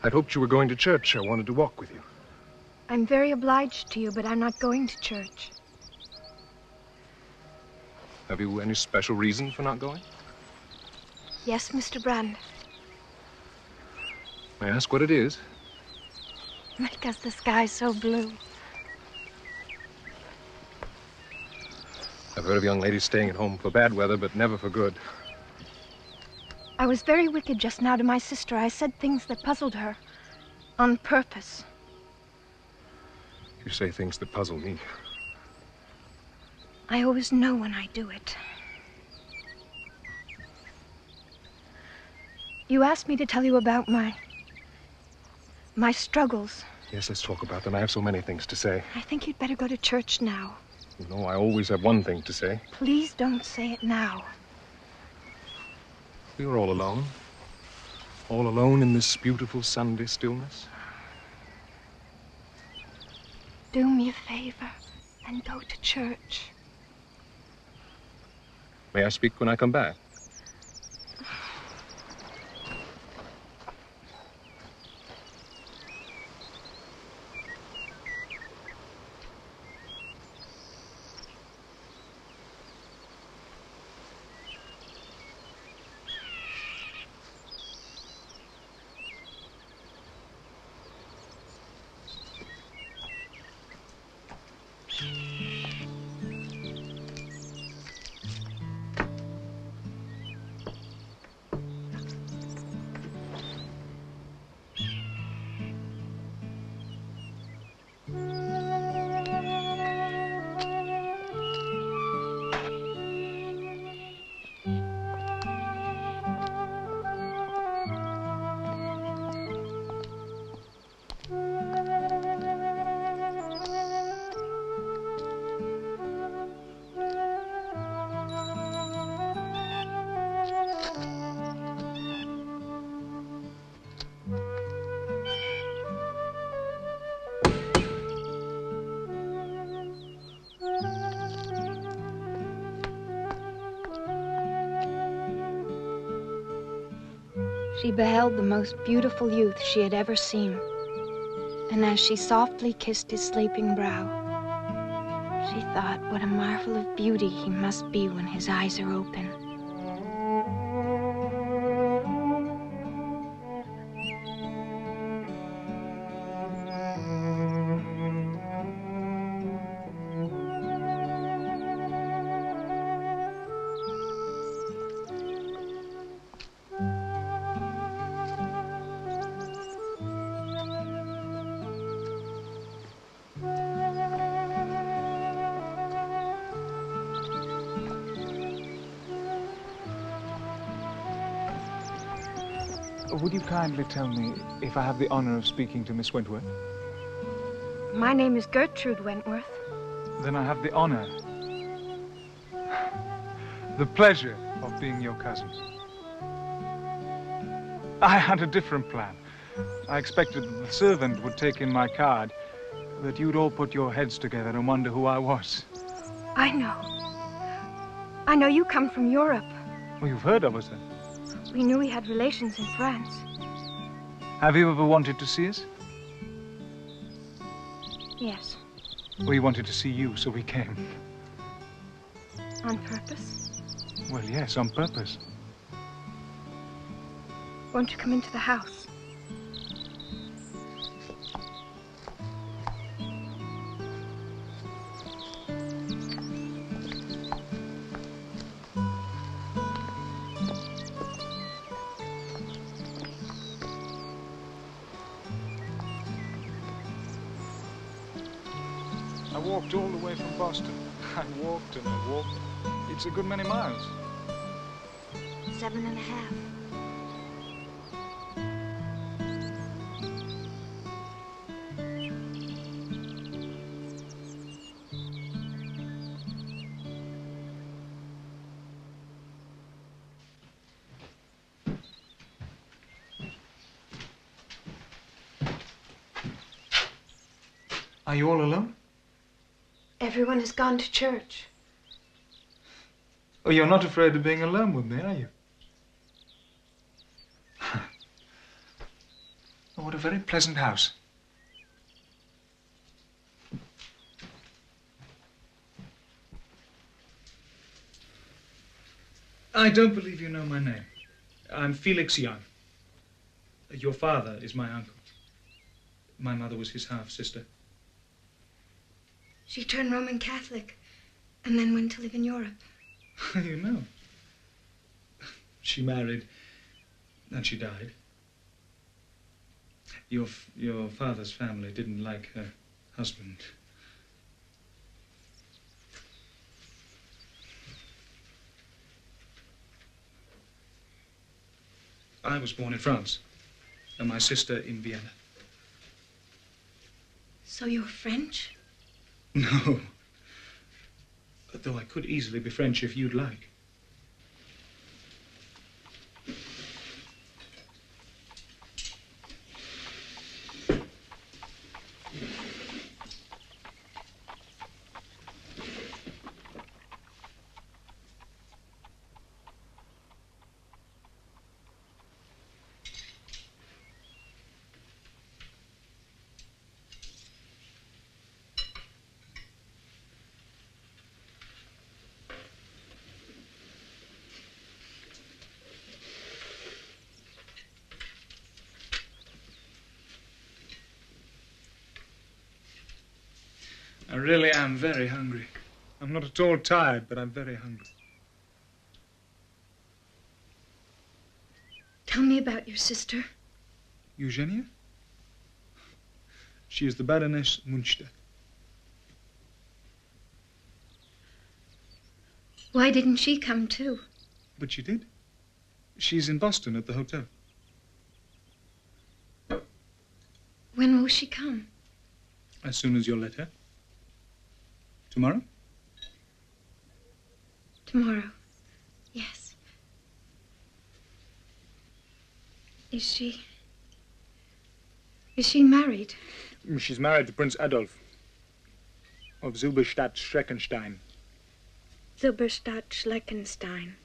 I'd hoped you were going to church. I wanted to walk with you. I'm very obliged to you, but I'm not going to church. Have you any special reason for not going? Yes, Mr. Brand. May I ask what it is? Because the sky's so blue. I've heard of young ladies staying at home for bad weather, but never for good. I was very wicked just now to my sister. I said things that puzzled her. On purpose. You say things that puzzle me. I always know when I do it. You asked me to tell you about my struggles. Yes, let's talk about them. I have so many things to say. I think you'd better go to church now. You know, I always have one thing to say. Please don't say it now. We were all alone. All alone in this beautiful Sunday stillness. Do me a favor and go to church. May I speak when I come back? She beheld the most beautiful youth she had ever seen, and as she softly kissed his sleeping brow, she thought what a marvel of beauty he must be when his eyes are open. Would you kindly tell me if I have the honor of speaking to Miss Wentworth? My name is Gertrude Wentworth. Then I have the honor, the pleasure of being your cousin. I had a different plan. I expected that the servant would take in my card, that you'd all put your heads together and wonder who I was. I know. I know you come from Europe. Well, you've heard of us then? We knew we had relations in France. Have you ever wanted to see us? Yes. We wanted to see you, so we came. On purpose? Well, yes, on purpose. Won't you come into the house? I walked all the way from Boston. I walked and I walked. It's a good many miles. 7.5. Are you all alone? Everyone has gone to church. Oh, you're not afraid of being alone with me, are you? Oh, what a very pleasant house. I don't believe you know my name. I'm Felix Young. Your father is my uncle. My mother was his half-sister. She turned Roman Catholic and then went to live in Europe. You know. She married and she died. Your father's family didn't like her husband. I was born in France, and my sister in Vienna. So you're French? No. Though I could easily be French if you'd like. I really am very hungry. I'm not at all tired, but I'm very hungry. Tell me about your sister. Eugenia? She is the Baroness Munster. Why didn't she come too? But she did. She's in Boston at the hotel. When will she come? As soon as you'll let her. Tomorrow? Tomorrow. Yes. Is she married? She's married to Prince Adolf of Silberstadt-Schreckenstein. Silberstadt-Schleckenstein.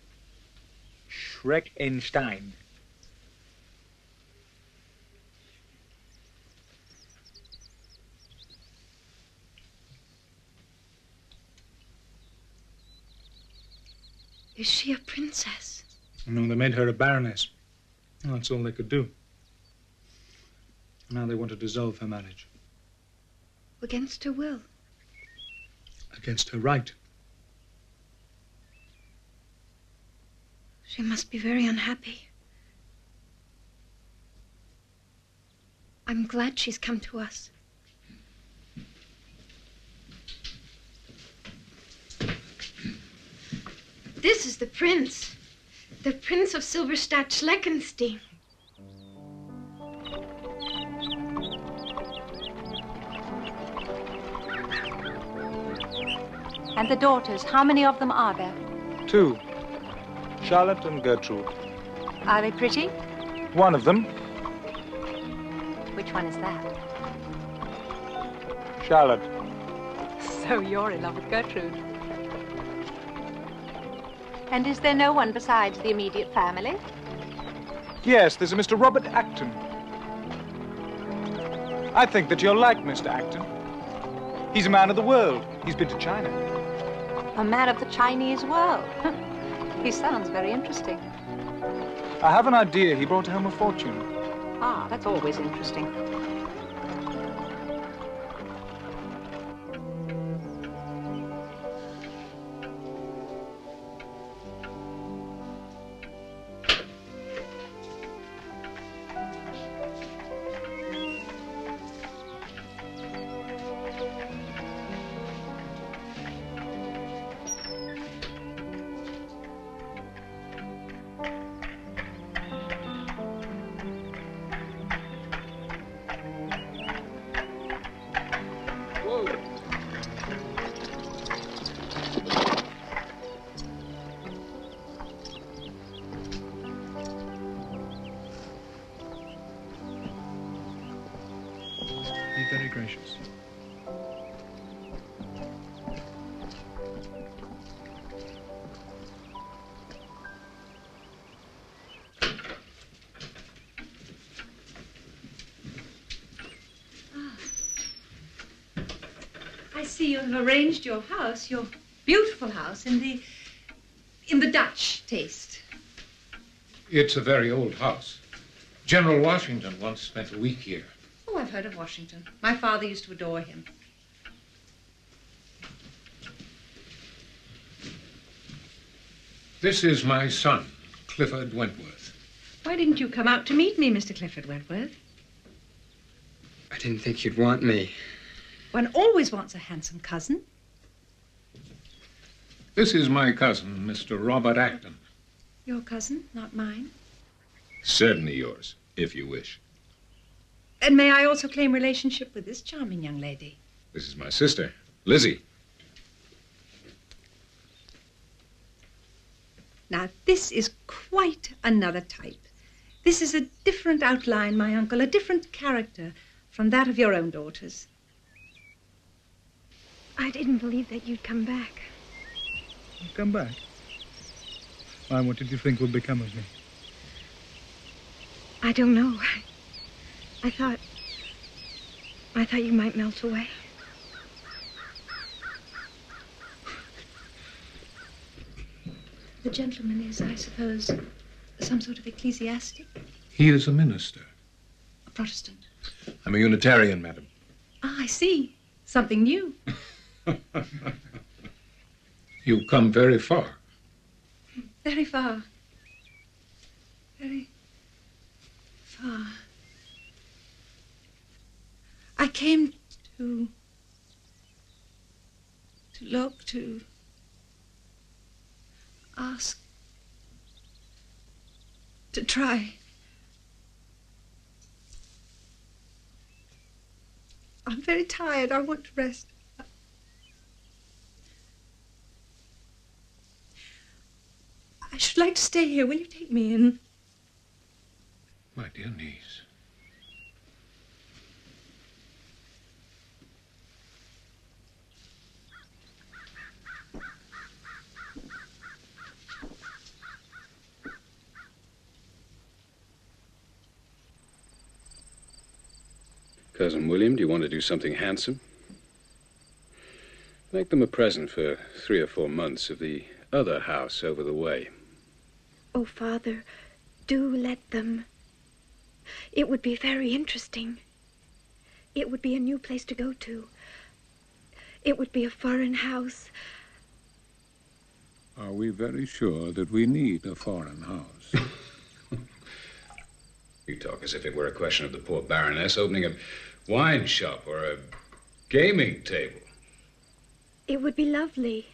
Schreckenstein. Is she a princess? No, they made her a baroness. Well, that's all they could do. Now they want to dissolve her marriage. Against her will? Against her right. She must be very unhappy. I'm glad she's come to us. This is the prince. The Prince of Silberstadt-Schleckenstein. And the daughters, how many of them are there? 2. Charlotte and Gertrude. Are they pretty? One of them, Which one is that? Charlotte. So you're in love with Gertrude. And is there no one besides the immediate family? Yes, there's a Mr. Robert Acton. I think that you'll like Mr. Acton. He's a man of the world. He's been to China. A man of the Chinese world. He sounds very interesting. I have an idea he brought home a fortune. Ah, that's always interesting. Be very gracious. see you have arranged your house, your beautiful house, in the Dutch taste. It's a very old house. General Washington once spent a week here. Oh, I've heard of Washington. My father used to adore him. This is my son, Clifford Wentworth. Why didn't you come out to meet me, Mr. Clifford Wentworth? I didn't think you'd want me. One always wants a handsome cousin. This is my cousin, Mr. Robert Acton. Your cousin, not mine. Certainly yours, if you wish. And may I also claim relationship with this charming young lady? This is my sister, Lizzie. Now, this is quite another type. This is a different outline, my uncle, a different character from that of your own daughters. I didn't believe that you'd come back. Come back? Why, what did you think would become of me? I don't know. I thought you might melt away. The gentleman is, I suppose, some sort of ecclesiastic? He is a minister. A Protestant? I'm a Unitarian, madam. Ah, I see. Something new. You've come very far. Very far. Very far. I came to look, to ask, to try. I'm very tired. I want to rest. I should like to stay here. Will you take me in? My dear niece. Cousin William, do you want to do something handsome? Make them a present for 3 or 4 months of the other house over the way. Oh, Father, do let them. It would be very interesting. It would be a new place to go to. It would be a foreign house. Are we very sure that we need a foreign house? You talk as if it were a question of the poor Baroness opening a wine shop or a gaming table. It would be lovely.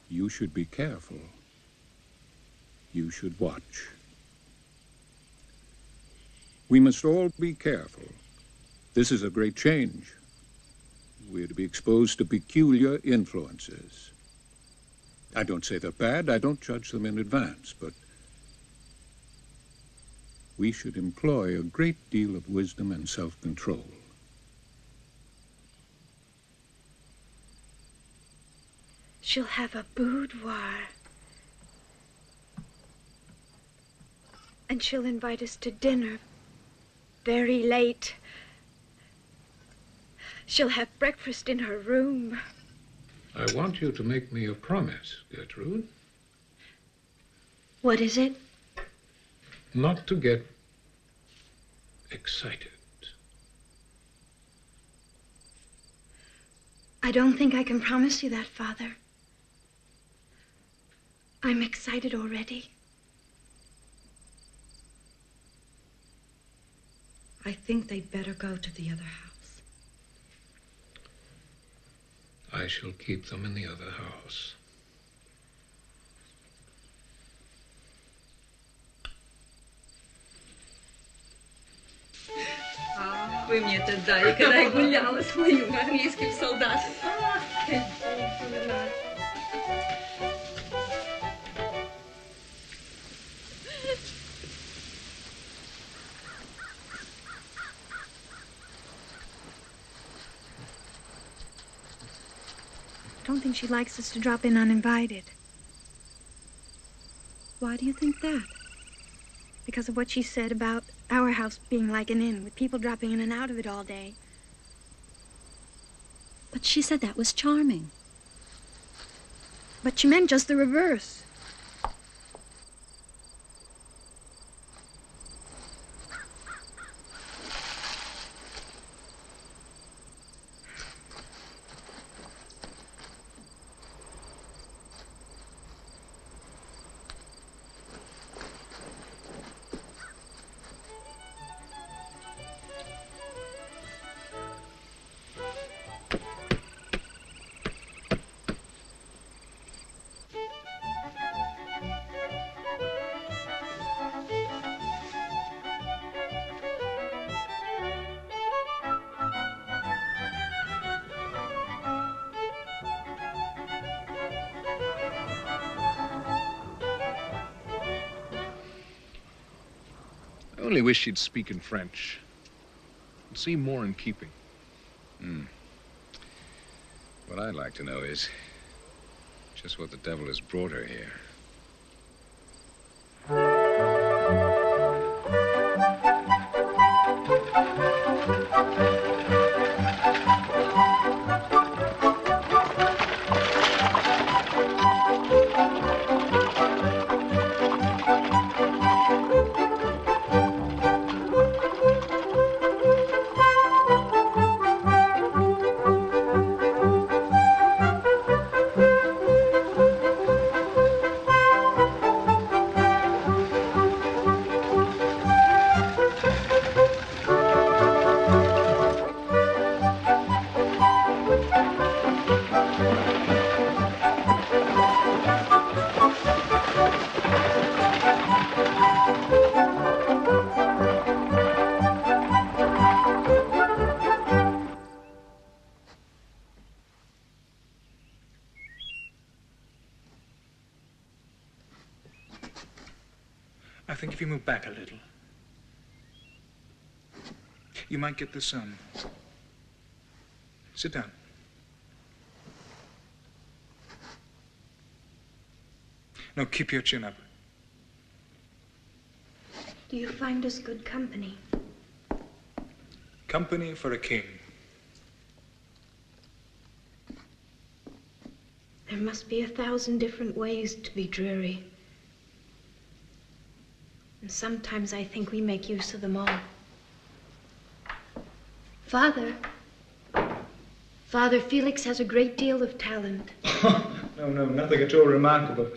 You should be careful. You should watch. We must all be careful. This is a great change. We're to be exposed to peculiar influences. I don't say they're bad, I don't judge them in advance, but we should employ a great deal of wisdom and self-control. She'll have a boudoir. And she'll invite us to dinner very late. She'll have breakfast in her room. I want you to make me a promise, Gertrude. What is it? Not to get excited. I don't think I can promise you that, Father. I'm excited already. I think they'd better go to the other house. I shall keep them in the other house. Вы мне это дали, когда я гуляла с моим английским солдатом. I don't think she likes us to drop in uninvited. Why do you think that? because of what she said about our house being like an inn, with people dropping in and out of it all day. But she said that was charming. But she meant just the reverse. I only wish she'd speak in French. It seemed more in keeping. What I'd like to know is just what the devil has brought her here. I think if you move back a little, you might get the sun. Sit down. No, keep your chin up. Do you find us good company? Company for a king. There must be 1,000 different ways to be dreary. And sometimes I think we make use of them all. Father. Father, Felix has a great deal of talent. No, nothing at all remarkable.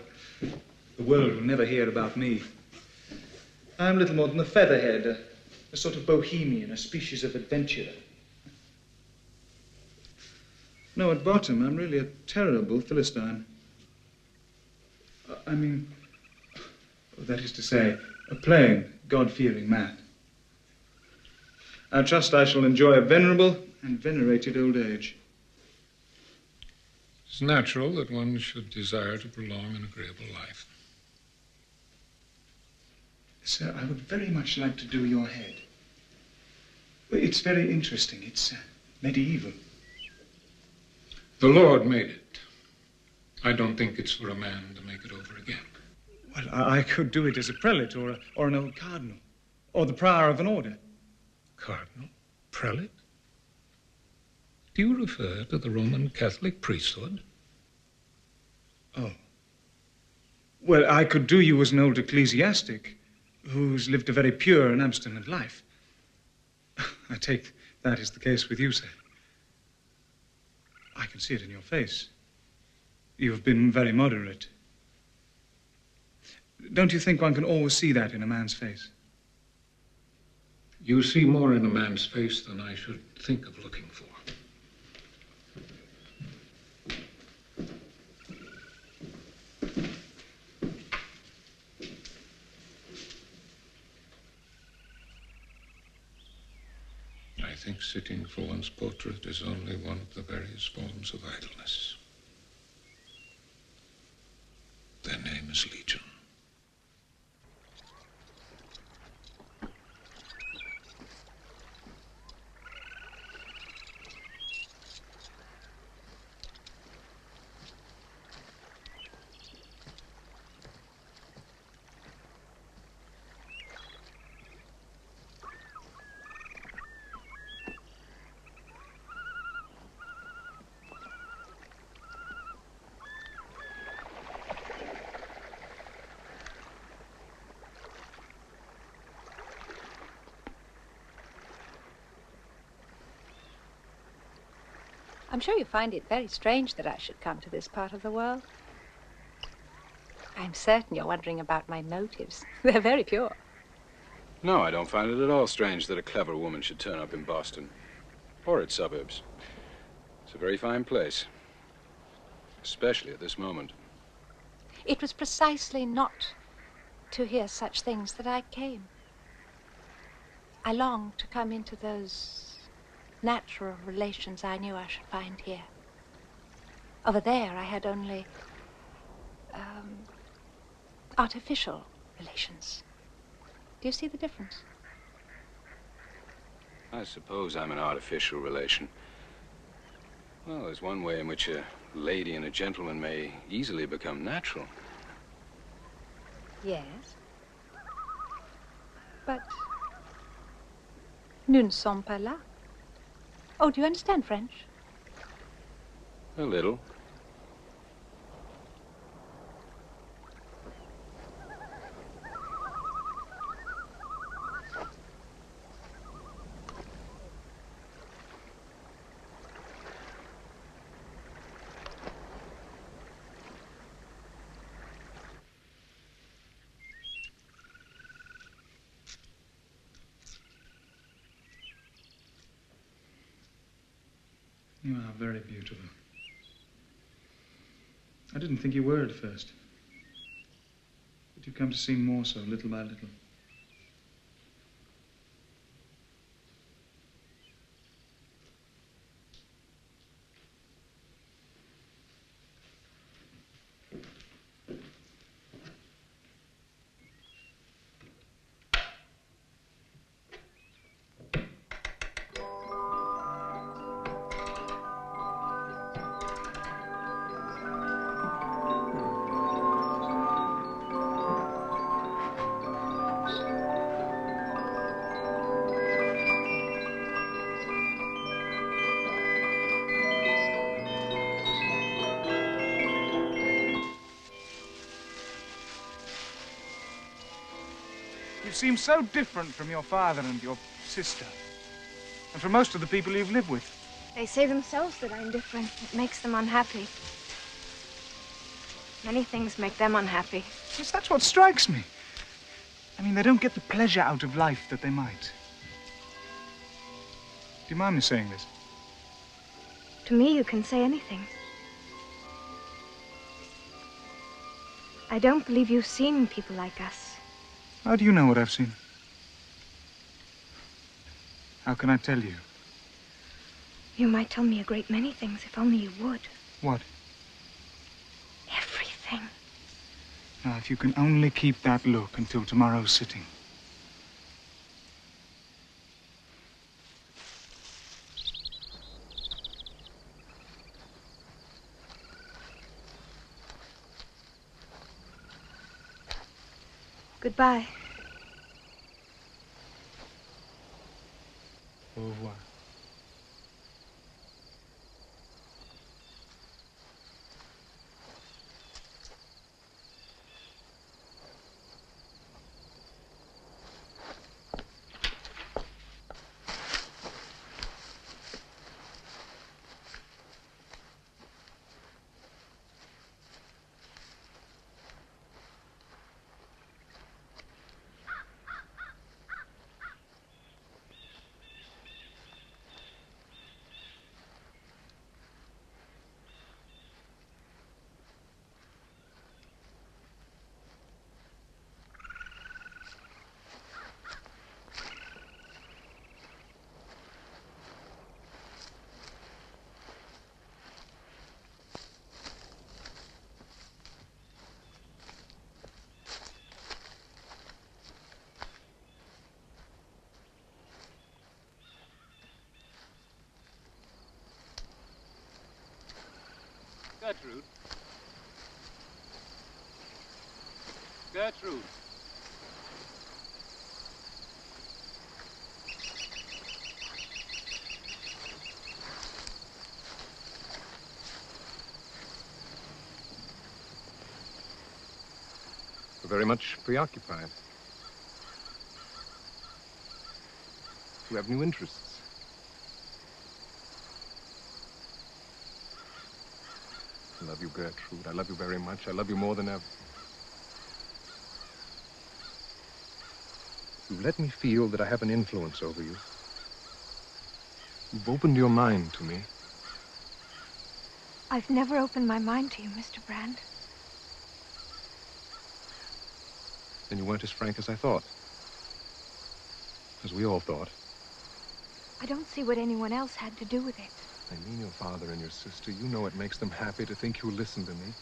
The world will never hear about me. I'm little more than a featherhead, a sort of bohemian, a species of adventurer. No, at bottom, I'm really a terrible Philistine. I mean, that is to say, a plain, God-fearing man. I trust I shall enjoy a venerable and venerated old age. It's natural that one should desire to prolong an agreeable life. Sir, I would very much like to do your head. It's very interesting. It's medieval. The Lord made it. I don't think it's for a man to make it over again. Well, I could do it as a prelate or an old cardinal or the prior of an order. Cardinal? Prelate? Do you refer to the Roman Catholic priesthood? Oh. Well, I could do you as an old ecclesiastic who's lived a very pure and abstinent life. I take that is the case with you, sir. I can see it in your face. You've been very moderate. Don't you think one can always see that in a man's face? You see more in a man's face than I should think of looking for. I think sitting for one's portrait is only one of the various forms of idleness. Their name is Legion. I'm sure you find it very strange that I should come to this part of the world. I'm certain you're wondering about my motives. They're very pure. No, I don't find it at all strange that a clever woman should turn up in Boston or its suburbs. It's a very fine place, especially at this moment. It was precisely not to hear such things that I came. I longed to come into those natural relations I knew I should find here. Over there, I had only artificial relations. Do you see the difference? I suppose I'm an artificial relation. Well, there's one way in which a lady and a gentleman may easily become natural. Yes. But nous ne sommes pas là. Oh, do you understand French? A little. You are very beautiful. I didn't think you were at first. But you've come to seem more so, little by little. You seem so different from your father and your sister, and from most of the people you've lived with. They say themselves that I'm different. It makes them unhappy. Many things make them unhappy. Yes, that's what strikes me. I mean, they don't get the pleasure out of life that they might. Do you mind me saying this? To me, you can say anything. I don't believe you've seen people like us. How do you know what I've seen? How can I tell you? You might tell me a great many things if only you would. What? Everything. Now, if you can only keep that look until tomorrow's sitting. Goodbye. Au revoir. Gertrude. Gertrude. You're very much preoccupied. You have new interests. I love you, Gertrude. I love you very much. I love you more than ever. You've let me feel that I have an influence over you. You've opened your mind to me. I've never opened my mind to you, Mr. Brand. Then you weren't as frank as I thought. As we all thought. I don't see what anyone else had to do with it. I mean your father and your sister. You know it makes them happy to think you listen to me.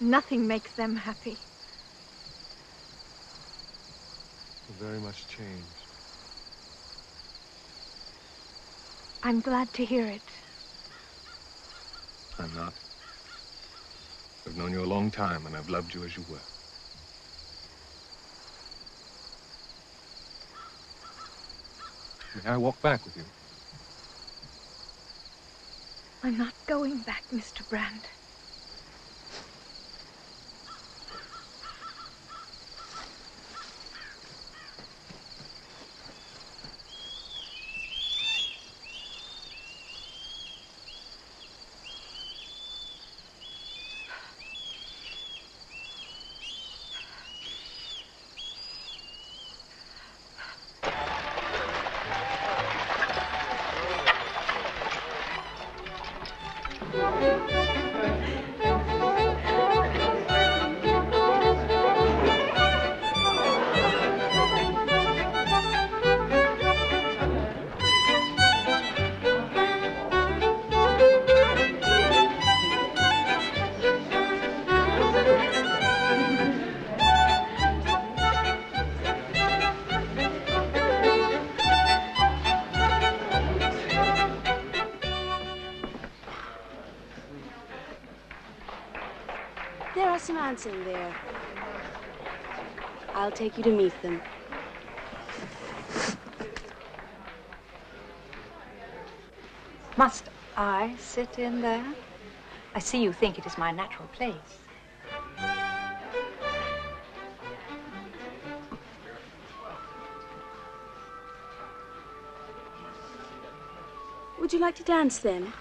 Nothing makes them happy. You're very much changed. I'm glad to hear it. I'm not. I've known you a long time, and I've loved you as you were. May I walk back with you? I'm not going back, Mr. Brand. There are some ants in there. I'll take you to meet them. Must I sit in there? I see you think it is my natural place. Would you like to dance then?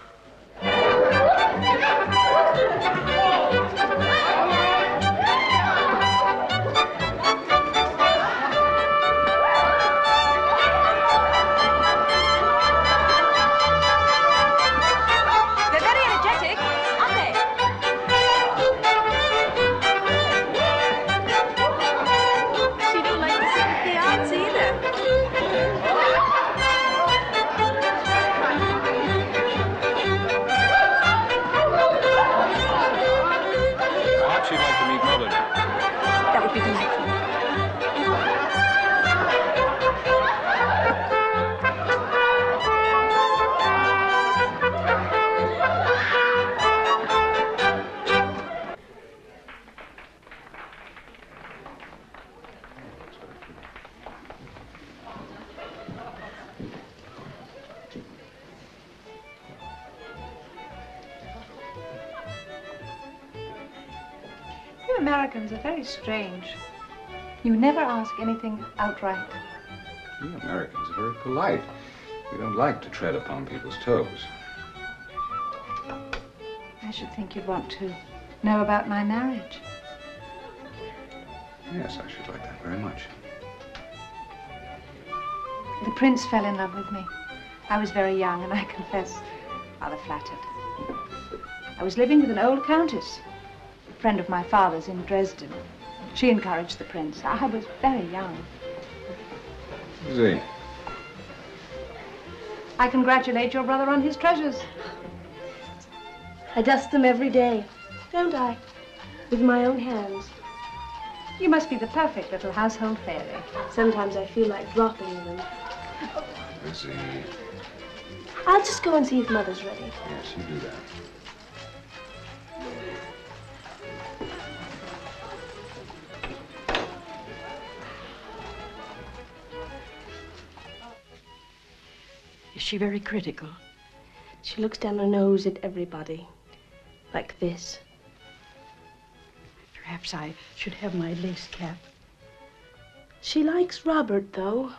You Americans are very strange. You never ask anything outright. We Americans are very polite. We don't like to tread upon people's toes. I should think you'd want to know about my marriage. Yes, I should like that very much. The prince fell in love with me. I was very young, and I confess, rather flattered. I was living with an old countess, a friend of my father's in Dresden. She encouraged the prince. I was very young. Is he? I congratulate your brother on his treasures. I dust them every day, don't I? With my own hands. You must be the perfect little household fairy. Sometimes I feel like dropping them. Is he? I'll just go and see if Mother's ready. Yes, you do that. Is she very critical? She looks down her nose at everybody. Like this. Perhaps I should have my lace cap. She likes Robert, though.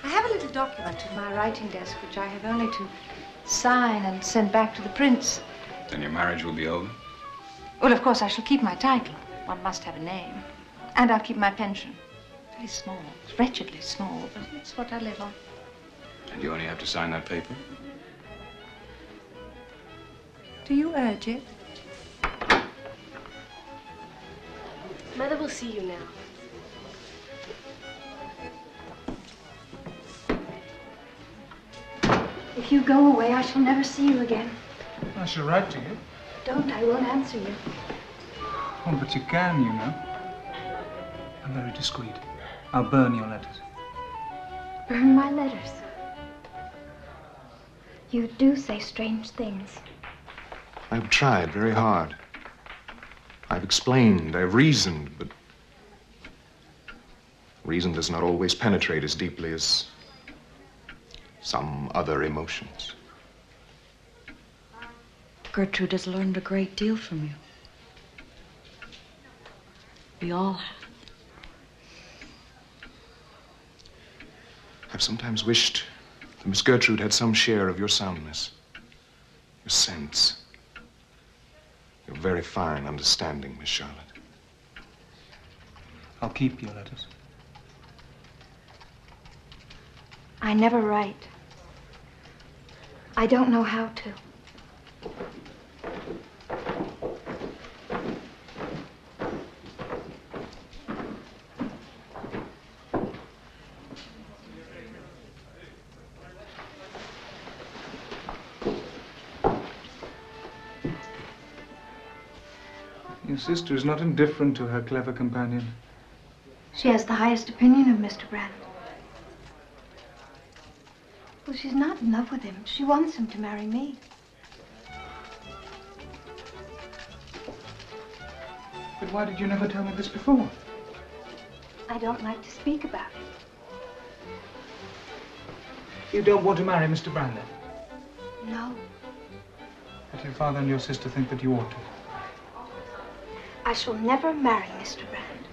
I have a little document in my writing desk which I have only to sign and send back to the prince. Then your marriage will be over? Well, of course, I shall keep my title. One must have a name. And I'll keep my pension. Very small, wretchedly small, but it's what I live on. And you only have to sign that paper? Do you urge it? Mother will see you now. If you go away, I shall never see you again. I shall write to you. Don't, I won't answer you. Oh, but you can, you know. I'm very discreet. I'll burn your letters. Burn my letters. You do say strange things. I've tried very hard. I've explained, I've reasoned, but reason does not always penetrate as deeply as some other emotions. Gertrude has learned a great deal from you. We all have. I've sometimes wished that Miss Gertrude had some share of your soundness, your sense, your very fine understanding, Miss Charlotte. I'll keep your letters. I never write. I don't know how to. Your sister is not indifferent to her clever companion. She has the highest opinion of Mr. Brand. Well, she's not in love with him. She wants him to marry me. But why did you never tell me this before? I don't like to speak about it. You don't want to marry Mr. Brand, then? No. But your father and your sister think that you ought to. I shall never marry Mr. Brand.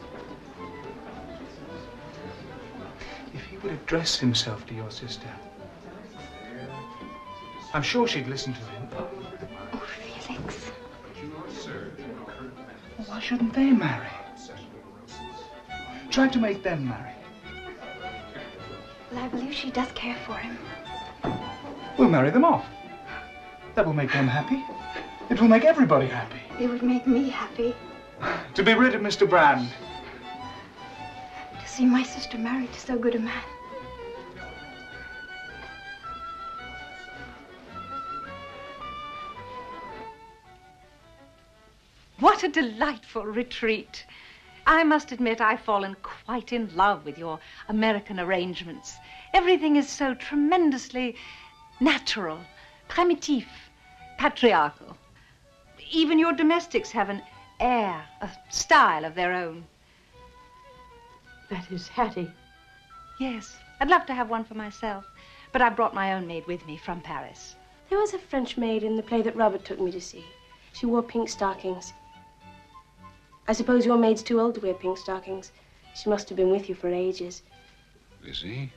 If he would address himself to your sister, I'm sure she'd listen to him. Oh, Felix. Well, why shouldn't they marry? Try to make them marry. Well, I believe she does care for him. We'll marry them off. That will make them happy. It will make everybody happy. It would make me happy. To be rid of Mr. Brand. To see my sister married to so good a man. What a delightful retreat. I must admit I've fallen quite in love with your American arrangements. Everything is so tremendously natural, primitif, patriarchal. Even your domestics have an air, a style of their own. That is Hattie. Yes, I'd love to have one for myself, but I brought my own maid with me from Paris. There was a French maid in the play that Robert took me to see. She wore pink stockings. I suppose your maid's too old to wear pink stockings. She must have been with you for ages. Is he?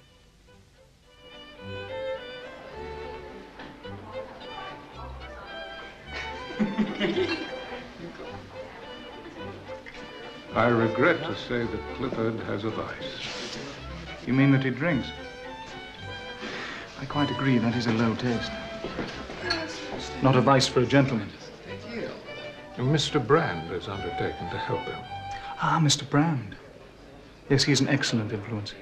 I regret to say that Clifford has a vice. You mean that he drinks? I quite agree, that is a low taste. Not a vice for a gentleman. Mr. Brand has undertaken to help him. Ah, Mr. Brand. Yes, he's an excellent influence.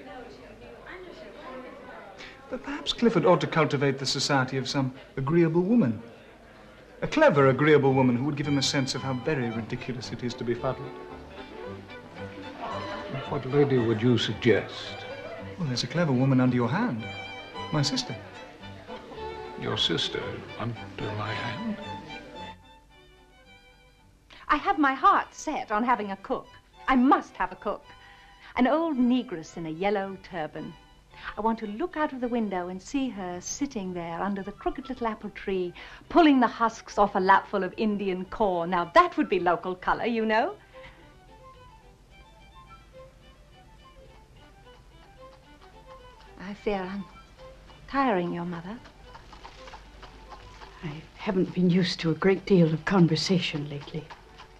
But perhaps Clifford ought to cultivate the society of some agreeable woman. A clever, agreeable woman who would give him a sense of how very ridiculous it is to be fuddled. What lady would you suggest? Well, there's a clever woman under your hand. My sister. Your sister under my hand? I have my heart set on having a cook. I must have a cook. An old negress in a yellow turban. I want to look out of the window and see her sitting there under the crooked little apple tree, pulling the husks off a lapful of Indian corn. Now, that would be local color, you know. I fear I'm tiring your mother. I haven't been used to a great deal of conversation lately.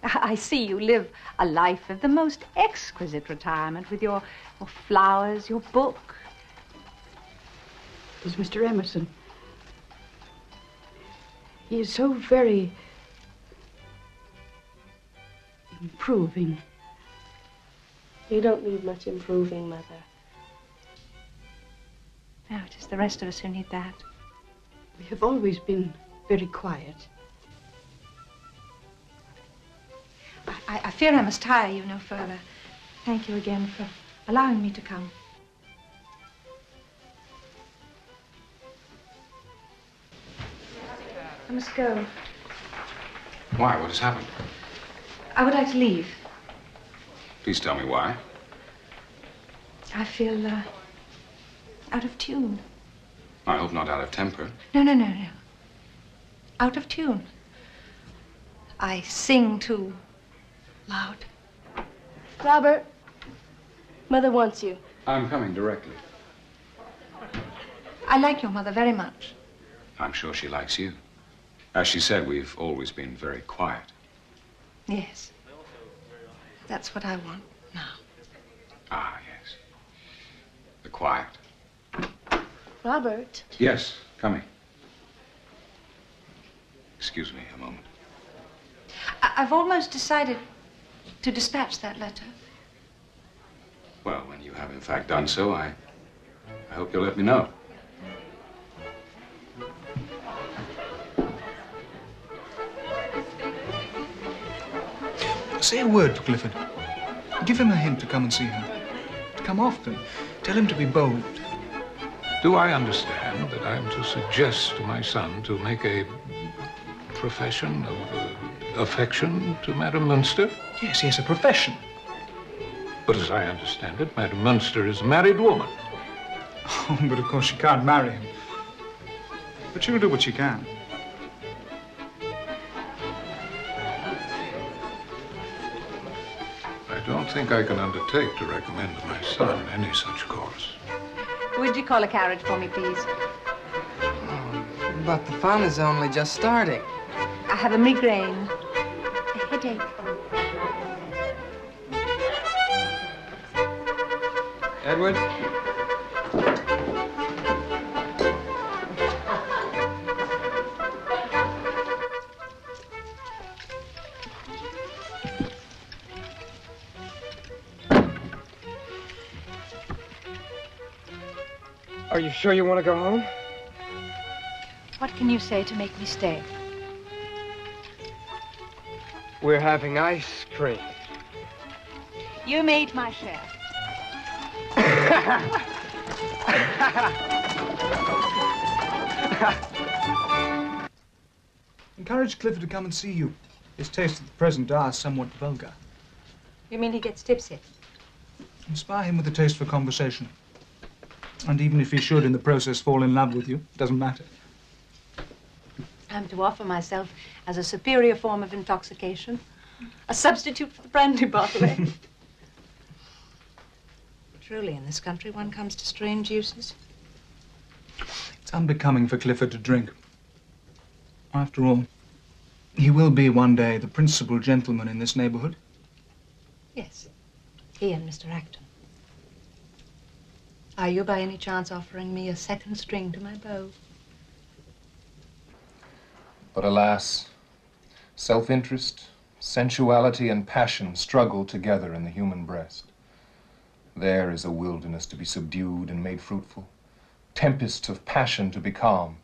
I see you live a life of the most exquisite retirement with your flowers, your book. There's Mr. Emerson. He is so very improving. You don't need much improving, Mother. No, it is the rest of us who need that. We have always been very quiet. I fear I must tire you no further. Thank you again for allowing me to come. I must go. Why? What has happened? I would like to leave. Please tell me why. I feel out of tune. I hope not out of temper. No. Out of tune. I sing too loud. Robert, Mother wants you. I'm coming directly. I like your mother very much. I'm sure she likes you. As she said, we've always been very quiet. Yes. That's what I want now. Ah, yes. The quiet. Robert. Yes, coming. Excuse me a moment. I've almost decided to dispatch that letter. Well, when you have in fact done so, I hope you'll let me know. Say a word to Clifford. Give him a hint to come and see her. To come often. Tell him to be bold. Do I understand that I am to suggest to my son to make a profession of affection to Madame Münster? Yes, a profession. But as I understand it, Madame Münster is a married woman. Oh, but of course she can't marry him. But she'll do what she can. I don't think I can undertake to recommend to my son any such course. Would you call a carriage for me, please? But the fun is only just starting. I have a migraine, a headache. Edward? Are you sure you want to go home? What can you say to make me stay? We're having ice cream. You made my share. Encourage Clifford to come and see you. His taste at the present hour is somewhat vulgar. You mean he gets tipsy? Inspire him with a taste for conversation. And even if he should in the process fall in love with you, it doesn't matter. I'm to offer myself as a superior form of intoxication. A substitute for the brandy bottle, eh? Truly, in this country, one comes to strange uses. It's unbecoming for Clifford to drink. After all, he will be one day the principal gentleman in this neighborhood. Yes, he and Mr. Acton. Are you by any chance offering me a second string to my bow? But alas, self-interest, sensuality, and passion struggle together in the human breast. There is a wilderness to be subdued and made fruitful, tempests of passion to be calmed,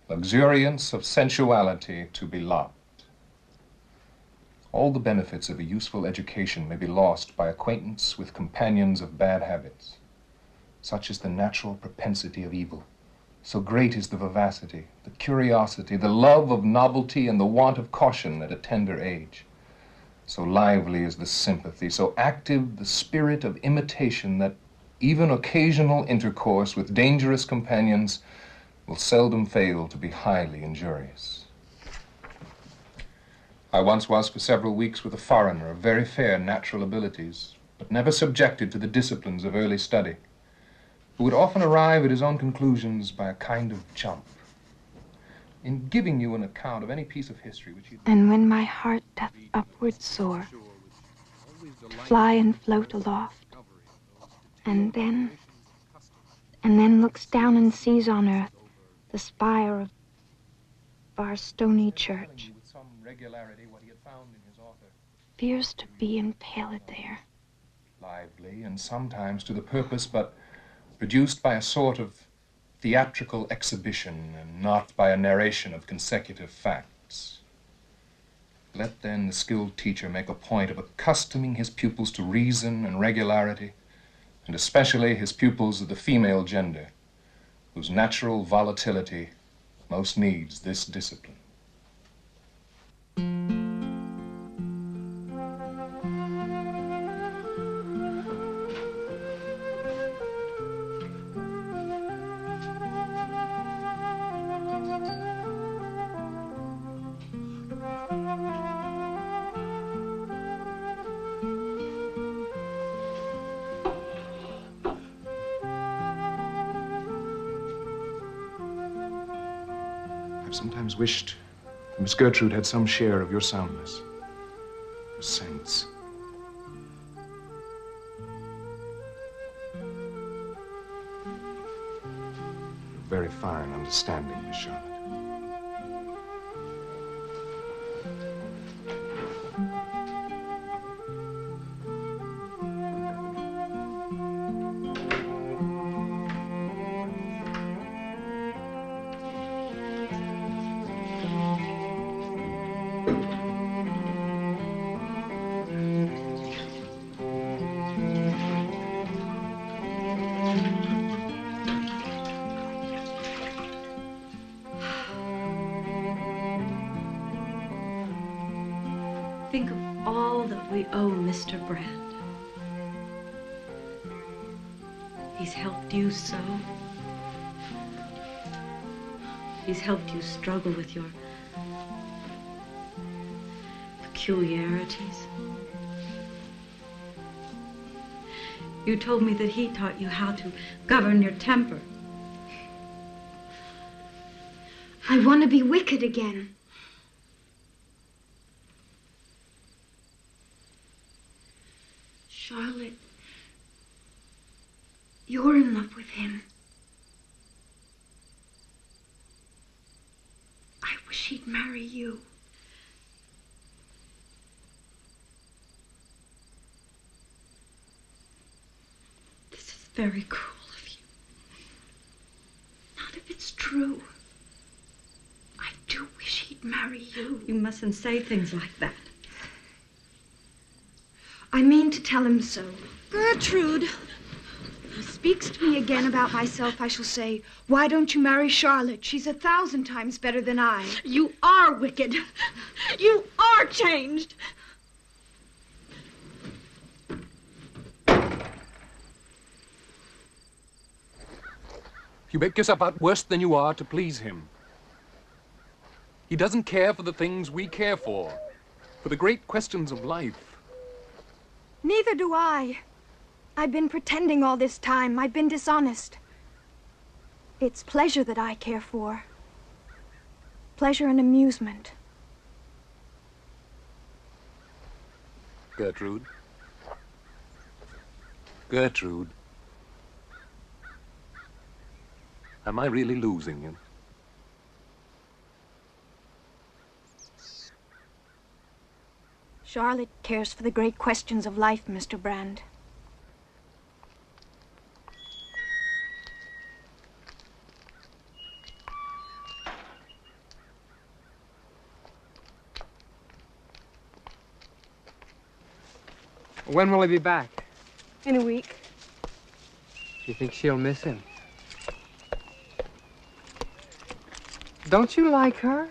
luxuriance of sensuality to be lopped. All the benefits of a useful education may be lost by acquaintance with companions of bad habits. Such is the natural propensity of evil. So great is the vivacity, the curiosity, the love of novelty, and the want of caution at a tender age. So lively is the sympathy, so active the spirit of imitation that even occasional intercourse with dangerous companions will seldom fail to be highly injurious. I once was for several weeks with a foreigner of very fair natural abilities, but never subjected to the disciplines of early study, who would often arrive at his own conclusions by a kind of jump. in giving you an account of any piece of history which you... And when my heart doth upward soar, to fly and float aloft, and then looks down and sees on earth the spire of our stony church, with some regularity what he had found in his author. fears to be impaled there. Lively and sometimes to the purpose, but produced by a sort of theatrical exhibition and not by a narration of consecutive facts. Let then the skilled teacher make a point of accustoming his pupils to reason and regularity, and especially his pupils of the female gender, whose natural volatility most needs this discipline. I've sometimes wished Miss Gertrude had some share of your soundness, your sense. Very fine understanding, Miss Charlotte. Think of all that we owe Mr. Brand. He's helped you so. He's helped you struggle with your peculiarities. You told me that he taught you how to govern your temper. I want to be wicked again. Charlotte, you're in love with him. I wish he'd marry you. This is very cruel of you. Not if it's true. I do wish he'd marry you. You mustn't say things like that. I mean to tell him so. Gertrude! If he speaks to me again about myself, I shall say, why don't you marry Charlotte? She's 1,000 times better than I. You are wicked. You are changed. You make yourself out worse than you are to please him. He doesn't care for the things we care for the great questions of life. Neither do I. I've been pretending all this time. I've been dishonest. It's pleasure that I care for. Pleasure and amusement. Gertrude. Gertrude. Am I really losing you? Charlotte cares for the great questions of life, Mr. Brand. When will he be back? In a week. Do you think she'll miss him? Don't you like her?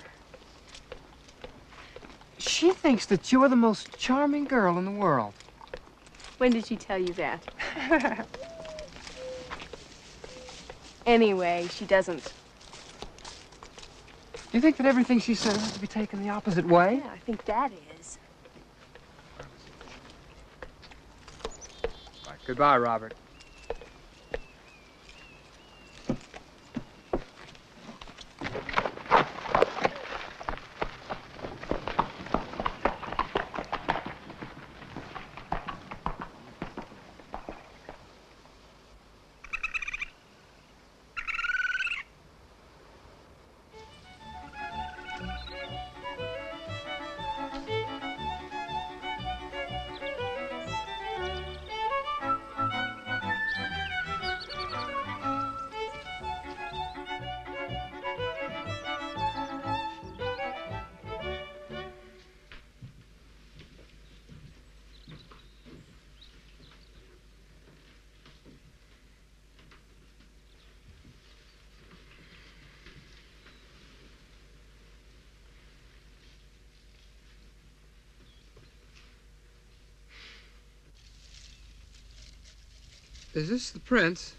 She thinks that you're the most charming girl in the world. When did she tell you that? Anyway, she doesn't. Do you think that everything she says has to be taken the opposite way? Yeah, I think that is. Right, goodbye, Robert. Is this the prince?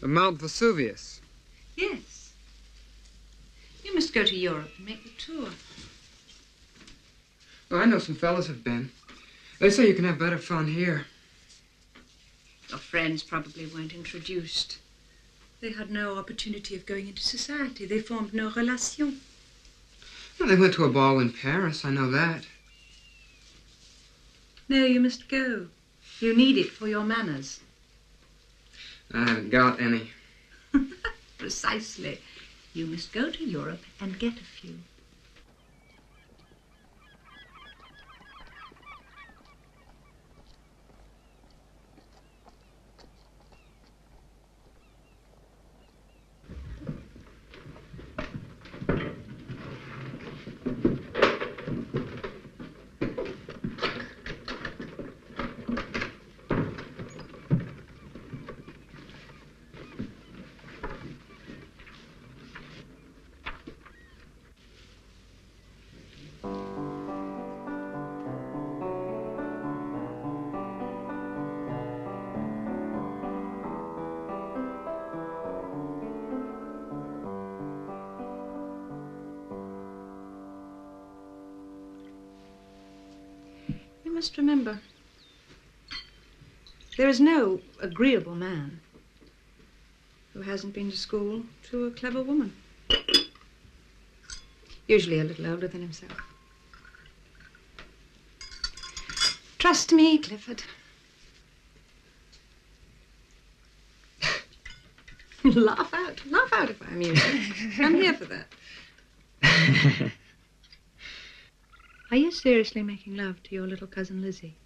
Mount Vesuvius. Yes. You must go to Europe and make the tour. Oh, I know some fellas have been. They say you can have better fun here. Your friends probably weren't introduced. They had no opportunity of going into society. They formed no relation. Well, they went to a ball in Paris, I know that. No, you must go. You need it for your manners. I haven't got any. Precisely. You must go to Europe and get a few. You must remember, there is no agreeable man who hasn't been to school to a clever woman. Usually a little older than himself. Trust me, Clifford. Laugh out if I amuse you. I'm here for that. Are you seriously making love to your little cousin Lizzie?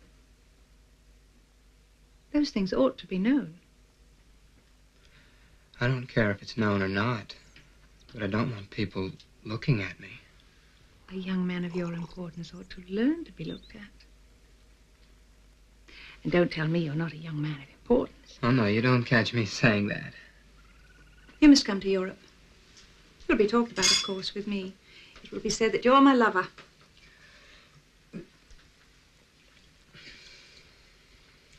Those things ought to be known. I don't care if it's known or not, but I don't want people looking at me. A young man of your importance ought to learn to be looked at. And don't tell me you're not a young man of importance. Oh, no, you don't catch me saying that. You must come to Europe. You'll be talked about, of course, with me. It will be said that you're my lover.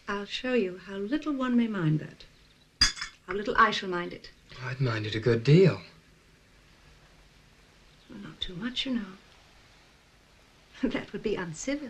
I'll show you how little one may mind that. How little I shall mind it. I'd mind it a good deal. Well, not too much, you know. That would be uncivil.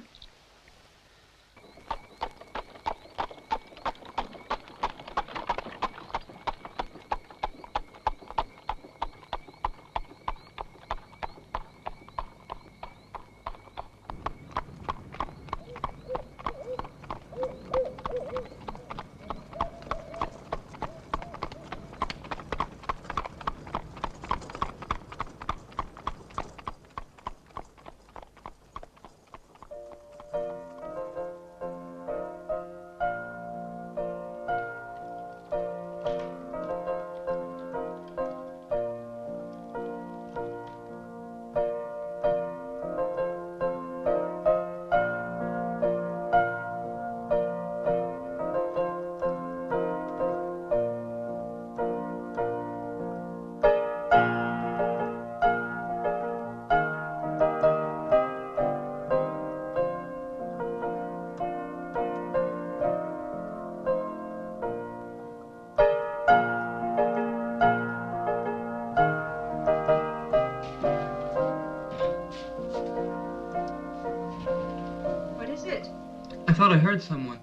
I thought I heard someone.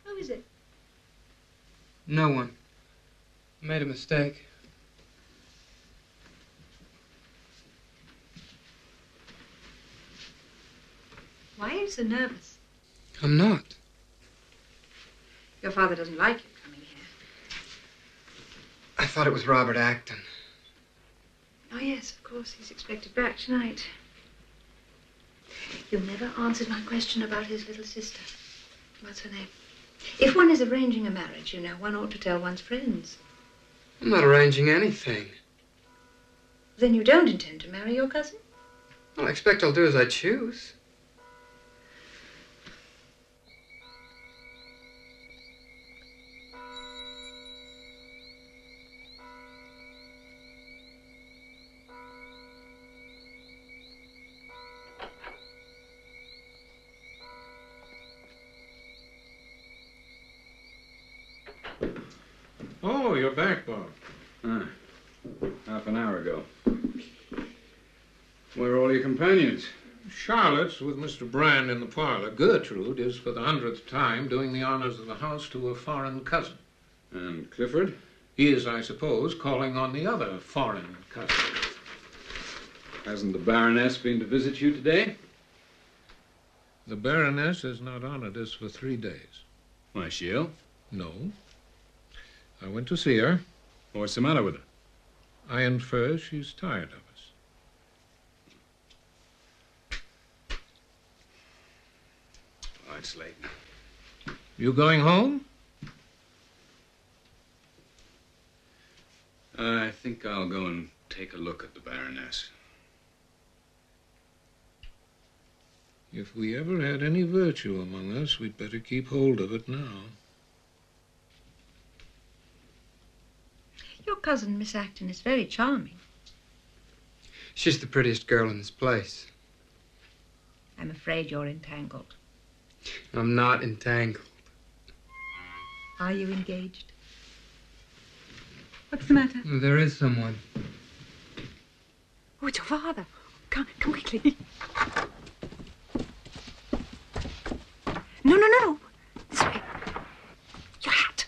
Who is it? No one. I made a mistake. Why are you so nervous? I'm not. Your father doesn't like you coming here. I thought it was Robert Acton. Oh, yes, of course. He's expected back tonight. You never answered my question about his little sister. What's her name? If one is arranging a marriage, you know, one ought to tell one's friends. I'm not arranging anything. Then you don't intend to marry your cousin? Well, I expect I'll do as I choose. Oh, you're back, Bob. Half an hour ago. Where are all your companions? Charlotte's with Mr. Brand in the parlor. Gertrude is, for the 100th time, doing the honors of the house to a foreign cousin. And Clifford? He is, I suppose, calling on the other foreign cousin. Hasn't the Baroness been to visit you today? The Baroness has not honored us for 3 days. Why, is she ill? No. I went to see her. What's the matter with her? I infer she's tired of us. Oh, it's late now. You going home? I think I'll go and take a look at the Baroness. If we ever had any virtue among us, we'd better keep hold of it now. Your cousin, Miss Acton, is very charming. She's the prettiest girl in this place. I'm afraid you're entangled. I'm not entangled. Are you engaged? What's the matter? There is someone. Oh, it's your father. Come quickly. No. This way. Your hat.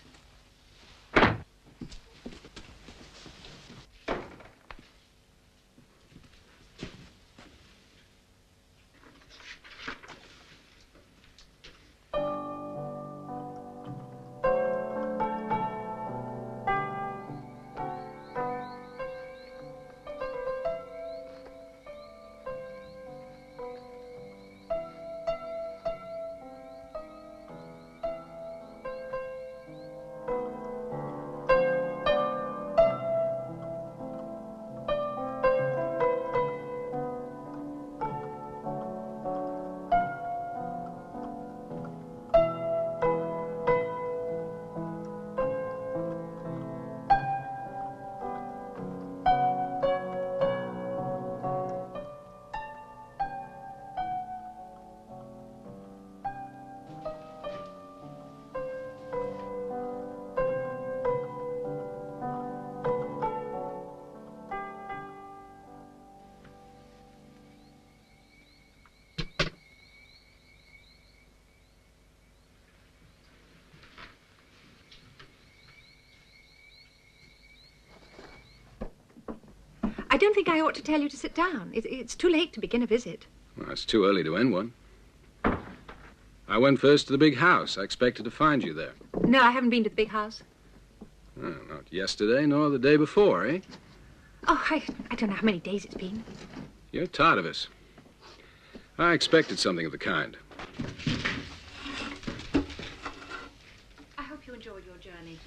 I don't think I ought to tell you to sit down. It's too late to begin a visit. Well, it's too early to end one. I went first to the big house. I expected to find you there. No, I haven't been to the big house. Oh, not yesterday, nor the day before, eh? Oh, I don't know how many days it's been. You're tired of us. I expected something of the kind. I hope you enjoyed your journey.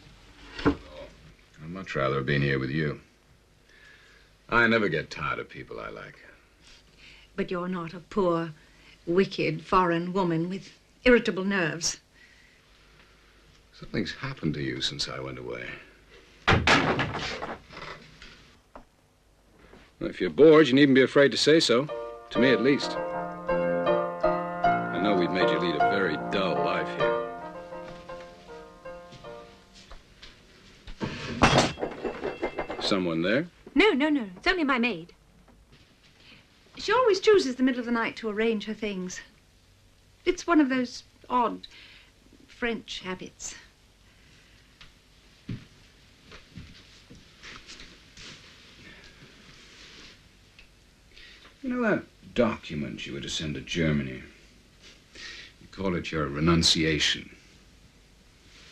I'd much rather have been here with you. I never get tired of people I like. But you're not a poor, wicked, foreign woman with irritable nerves. Something's happened to you since I went away. Well, if you're bored, you needn't be afraid to say so. To me, at least. I know we've made you lead a very dull life here. Someone there? No. It's only my maid. She always chooses the middle of the night to arrange her things. It's one of those odd French habits. You know that document you were to send to Germany? You call it your renunciation.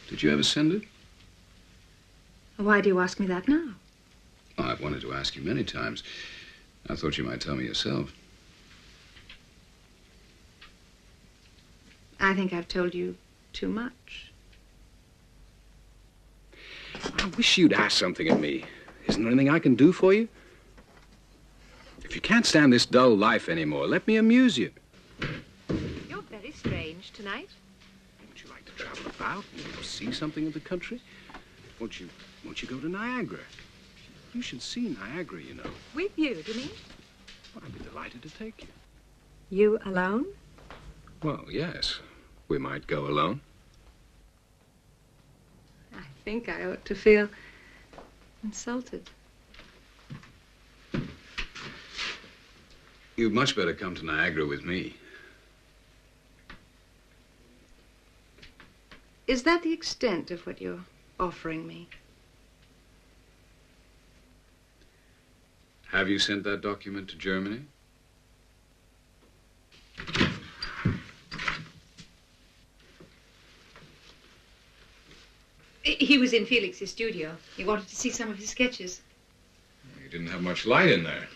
Did you ever send it? Why do you ask me that now? Oh, I've wanted to ask you many times. I thought you might tell me yourself. I think I've told you too much. I wish you'd ask something of me. Isn't there anything I can do for you? If you can't stand this dull life anymore, let me amuse you. You're very strange tonight. Would you like to travel about and see something of the country? Won't you go to Niagara? You should see Niagara, you know. With you, do you mean? Well, I'd be delighted to take you. You alone? Well, yes. We might go alone. I think I ought to feel insulted. You'd much better come to Niagara with me. Is that the extent of what you're offering me? Have you sent that document to Germany? He was in Felix's studio. He wanted to see some of his sketches. You didn't have much light in there.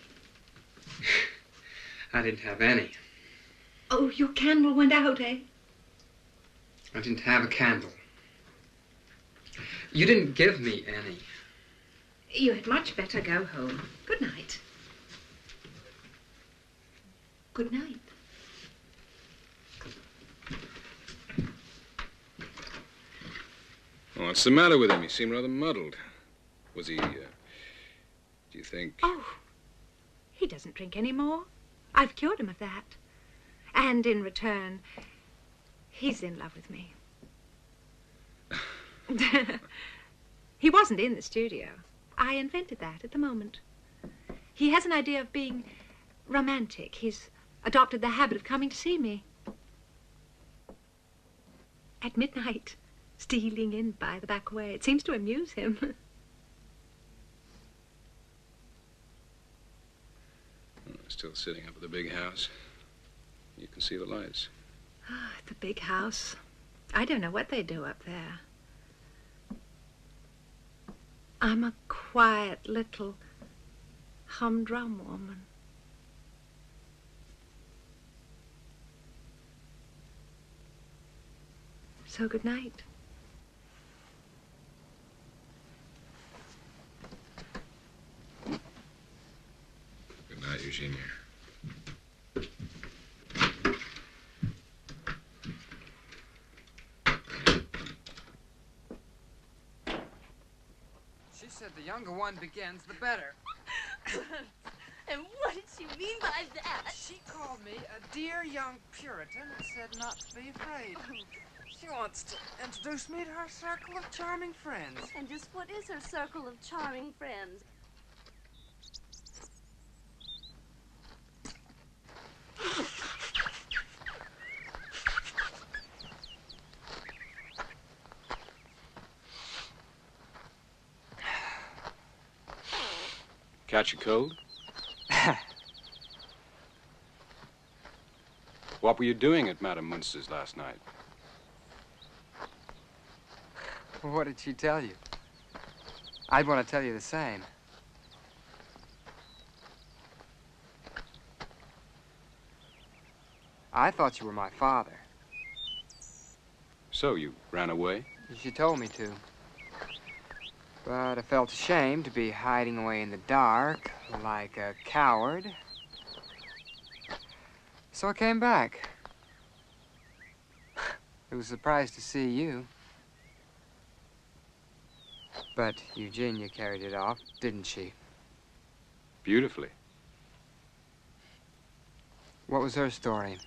I didn't have any. Oh, your candle went out, eh? I didn't have a candle. You didn't give me any. You had much better go home. Good night. Good night. Oh, what's the matter with him? He seemed rather muddled. Was he, do you think... Oh, he doesn't drink any more. I've cured him of that. And in return, he's in love with me. He wasn't in the studio. I invented that at the moment. He has an idea of being romantic. He's adopted the habit of coming to see me. At midnight, stealing in by the back way. It seems to amuse him. Still sitting up at the big house. You can see the lights. Ah, the big house. I don't know what they do up there. I'm a quiet little humdrum woman. So good night. Good night, Eugenia. She said the younger one begins, the better. And what did she mean by that? She called me a dear young Puritan and said not to be afraid. She wants to introduce me to her circle of charming friends. And just what is her circle of charming friends? Catch a cold? What were you doing at Madame Munster's last night? What did she tell you? I'd want to tell you the same. I thought you were my father. So you ran away? She told me to. But I felt ashamed to be hiding away in the dark like a coward. So I came back. I was surprised to see you. But Eugenia carried it off, didn't she? Beautifully. What was her story?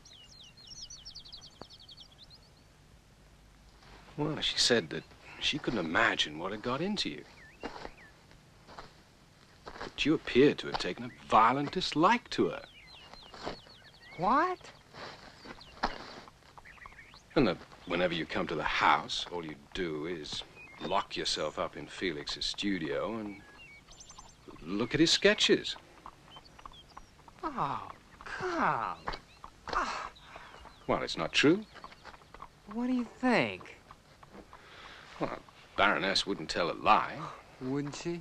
Well, she said that she couldn't imagine what had got into you. But you appeared to have taken a violent dislike to her. What? And that whenever you come to the house, all you do is lock yourself up in Felix's studio and look at his sketches. Oh, come. Oh. Well, it's not true. What do you think? Well, Baroness wouldn't tell a lie. Wouldn't she?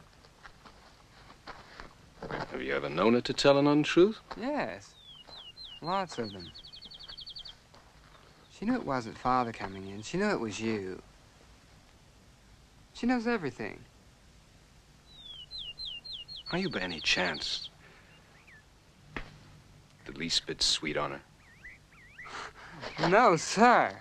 Have you ever known her to tell an untruth? Yes. Lots of them. She knew it wasn't Father coming in. She knew it was you. She knows everything. Are you by any chance the least bit sweet on her? No, sir.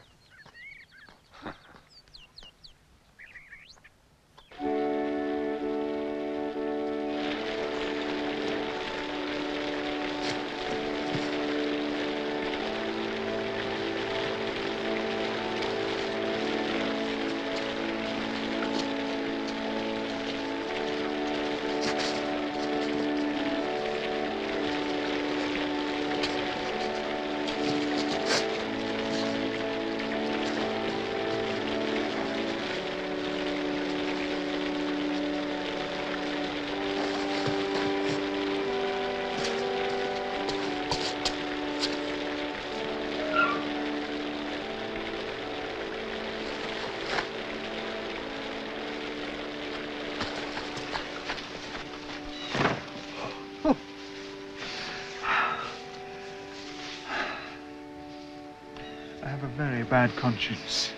I have a very bad conscience.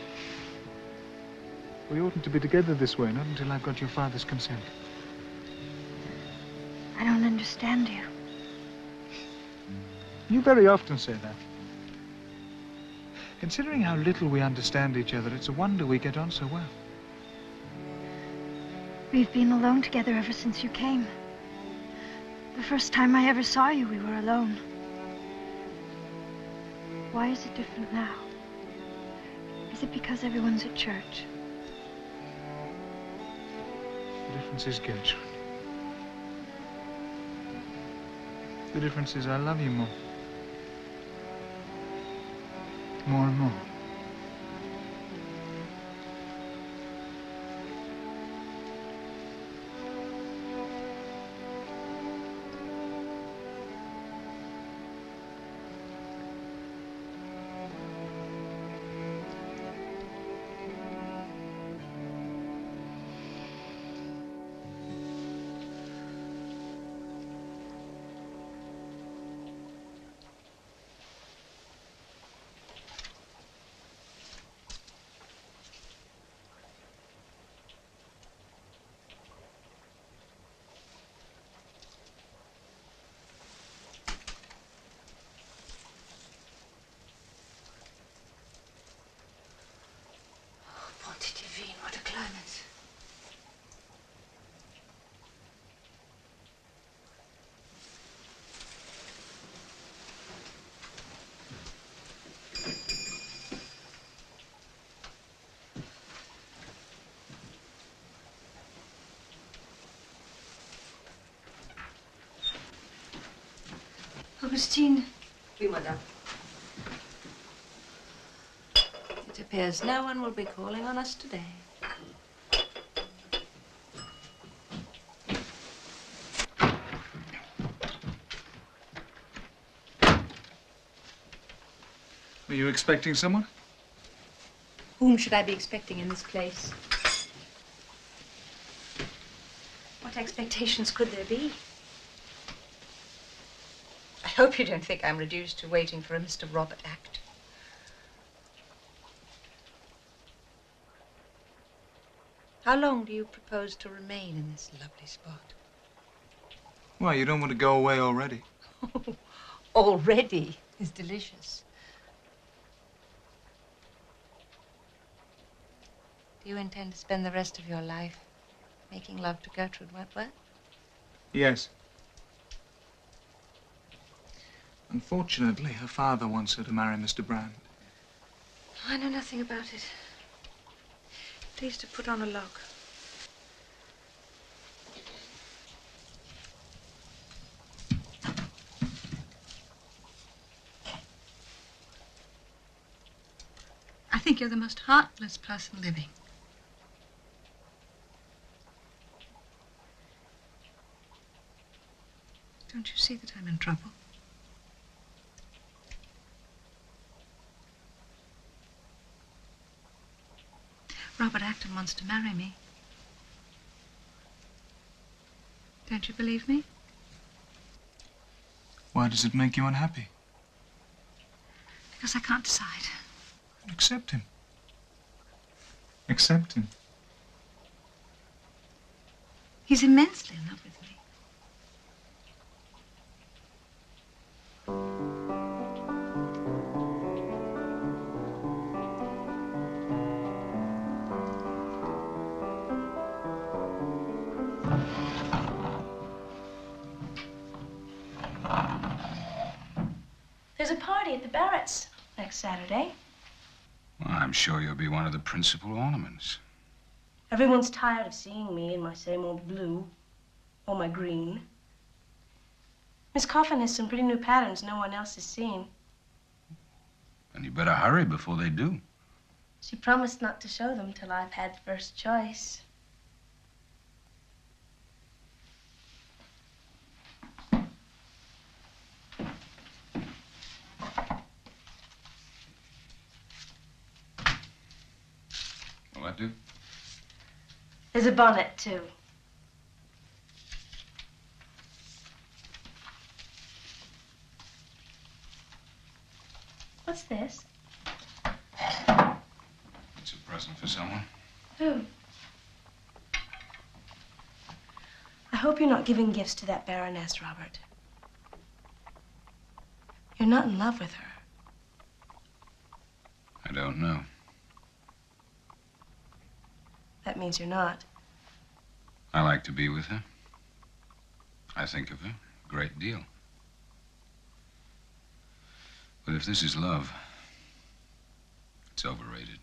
We oughtn't to be together this way, not until I've got your father's consent. I don't understand you. You very often say that. Considering how little we understand each other, it's a wonder we get on so well. We've been alone together ever since you came. The first time I ever saw you, we were alone. Why is it different now? Is it because everyone's at church? The difference is Gertrude. The difference is I love you more. More and more. What a climate. Augustine. Oui, madame. It appears no one will be calling on us today. Were you expecting someone? Whom should I be expecting in this place? What expectations could there be? I hope you don't think I'm reduced to waiting for a Mr. Robert Acton. How long do you propose to remain in this lovely spot? Why, you don't want to go away already? Already is delicious. Do you intend to spend the rest of your life making love to Gertrude Wentworth? Yes. Unfortunately, her father wants her to marry Mr. Brand. I know nothing about it. Please to put on a log. I think you're the most heartless person living. Don't you see that I'm in trouble? Robert Acton wants to marry me. Don't you believe me? Why does it make you unhappy? Because I can't decide. Accept him. Accept him. He's immensely in love with me. There's a party at the Barretts next Saturday. Well, I'm sure you'll be one of the principal ornaments. Everyone's tired of seeing me in my same old blue or my green. Miss Coffin has some pretty new patterns no one else has seen. And you better hurry before they do. She promised not to show them till I've had first choice. Will that do? There's a bonnet, too. What's this? It's a present for someone. Who? I hope you're not giving gifts to that Baroness, Robert. You're not in love with her. I don't know. That means you're not. I like to be with her. I think of her a great deal. But if this is love, it's overrated.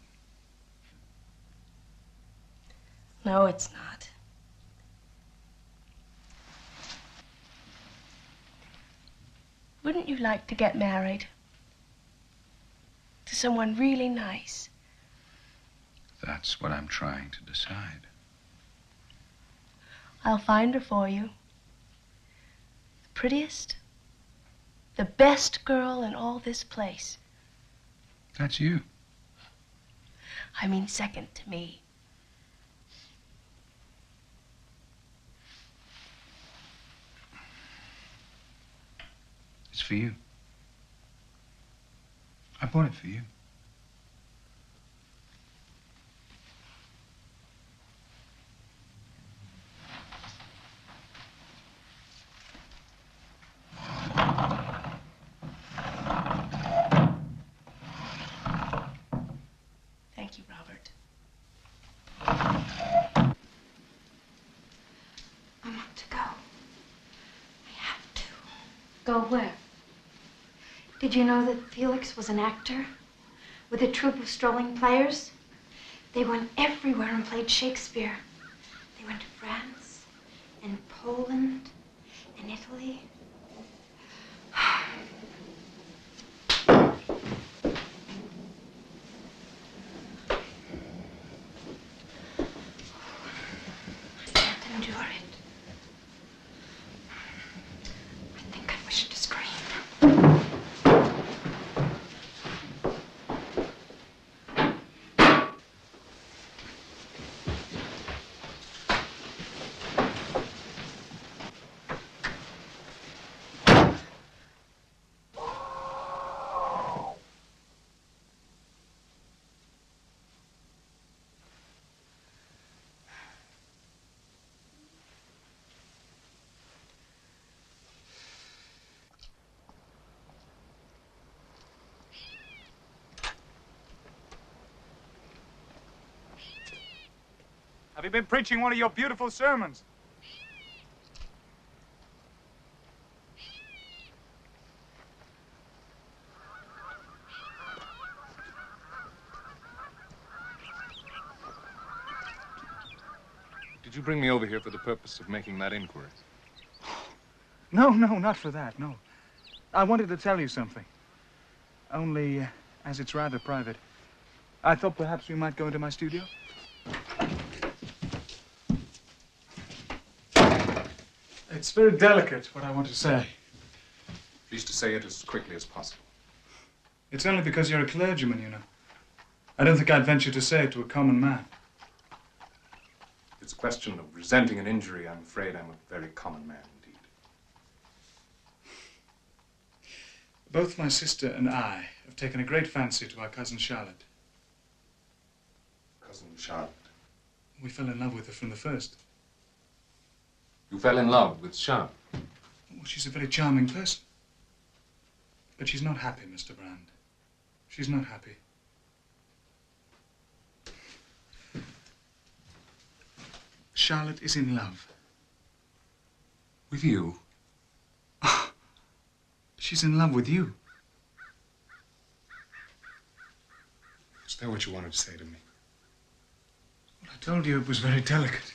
No, it's not. Wouldn't you like to get married? To someone really nice? That's what I'm trying to decide. I'll find her for you. The prettiest, the best girl in all this place. That's you. I mean, second to me. It's for you. I bought it for you. Thank you, Robert. I want to go. I have to. Go where? Did you know that Felix was an actor with a troupe of strolling players? They went everywhere and played Shakespeare. They went to France and Poland and Italy. I can't endure it. I think I wish to scream. Have you been preaching one of your beautiful sermons? Did you bring me over here for the purpose of making that inquiry? No, not for that, no. I wanted to tell you something. Only, as it's rather private, I thought perhaps we might go into my studio. It's very delicate, what I want to say. Please to say it as quickly as possible. It's only because you're a clergyman, you know. I don't think I'd venture to say it to a common man. If it's a question of resenting an injury, I'm afraid I'm a very common man indeed. Both my sister and I have taken a great fancy to our cousin Charlotte. Cousin Charlotte? We fell in love with her from the first. You fell in love with Charlotte? Well, she's a very charming person. But she's not happy, Mr. Brand. She's not happy. Charlotte is in love. With you? Oh, she's in love with you. Is that what you wanted to say to me? Well, I told you it was very delicate.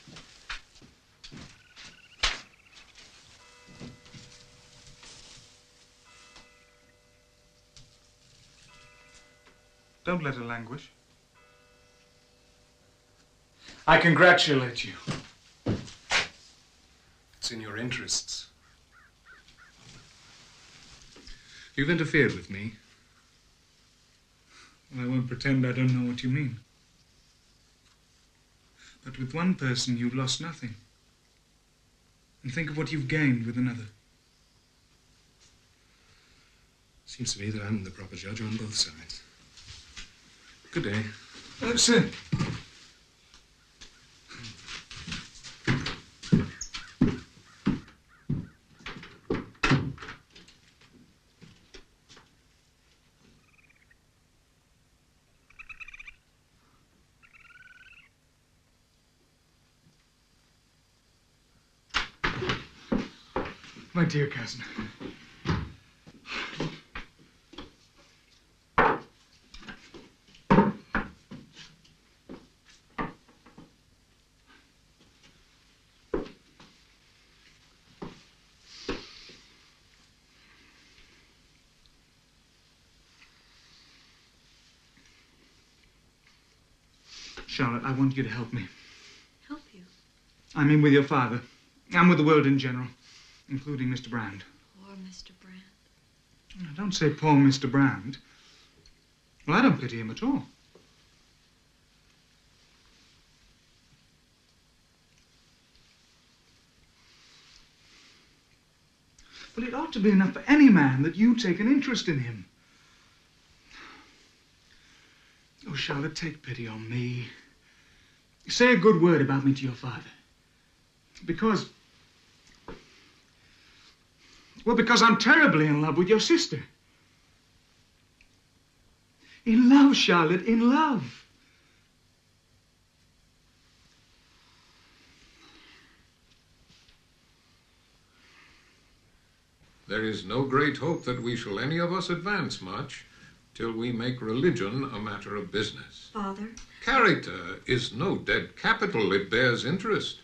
Don't let her languish. I congratulate you. It's in your interests. You've interfered with me. Well, I won't pretend I don't know what you mean. But with one person, you've lost nothing. And think of what you've gained with another. Seems to me that I'm the proper judge on both sides. Good day. Sir. My dear cousin. Charlotte, I want you to help me. Help you? I mean with your father, and with the world in general, including Mr. Brand. Poor Mr. Brand. Now, don't say poor Mr. Brand. Well, I don't pity him at all. Well, it ought to be enough for any man that you take an interest in him. Oh, Charlotte, take pity on me. Say a good word about me to your father. Because I'm terribly in love with your sister. In love, Charlotte, in love. There is no great hope that we shall any of us advance much till we make religion a matter of business. Father? Character is no dead capital. It bears interest.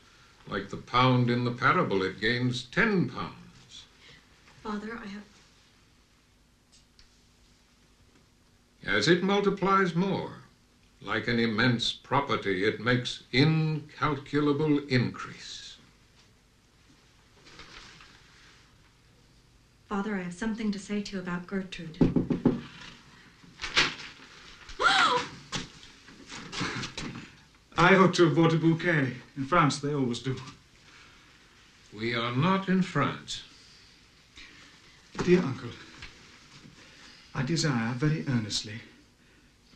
Like the pound in the parable, it gains 10 pounds. Father, I have... As it multiplies more, like an immense property, it makes incalculable increase. Father, I have something to say to you about Gertrude. I ought to have bought a bouquet. In France, they always do. We are not in France. Dear uncle, I desire very earnestly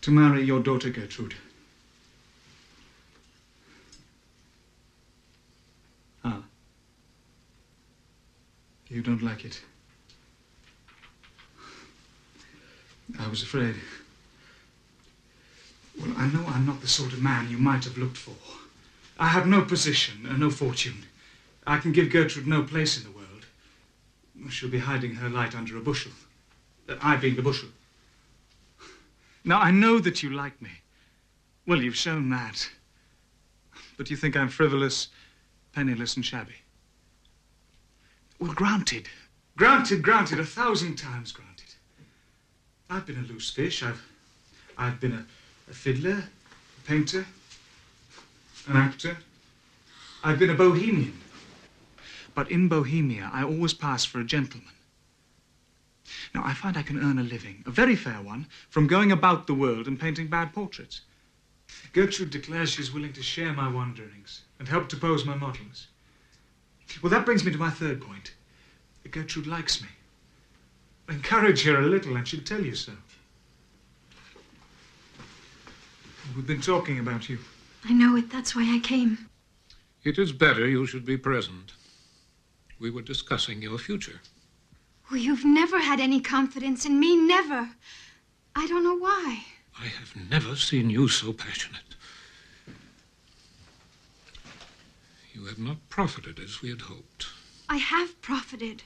to marry your daughter Gertrude. Ah. You don't like it? I was afraid. Well, I know I'm not the sort of man you might have looked for. I have no position and no fortune. I can give Gertrude no place in the world. She'll be hiding her light under a bushel. I being the bushel. Now, I know that you like me. Well, you've shown that. But you think I'm frivolous, penniless, and shabby. Well, granted. Granted, 1,000 times granted. I've been a loose fish. I've been a fiddler, a painter, an actor. I've been a bohemian. But in Bohemia, I always pass for a gentleman. Now, I find I can earn a living, a very fair one, from going about the world and painting bad portraits. Gertrude declares she's willing to share my wanderings and help to pose my models. Well, that brings me to my third point. Gertrude likes me. Encourage her a little and she'll tell you so. We've been talking about you. I know it. That's why I came. It is better you should be present. We were discussing your future. Oh, you've never had any confidence in me. Never. I don't know why. I have never seen you so passionate. You have not profited as we had hoped. I have profited.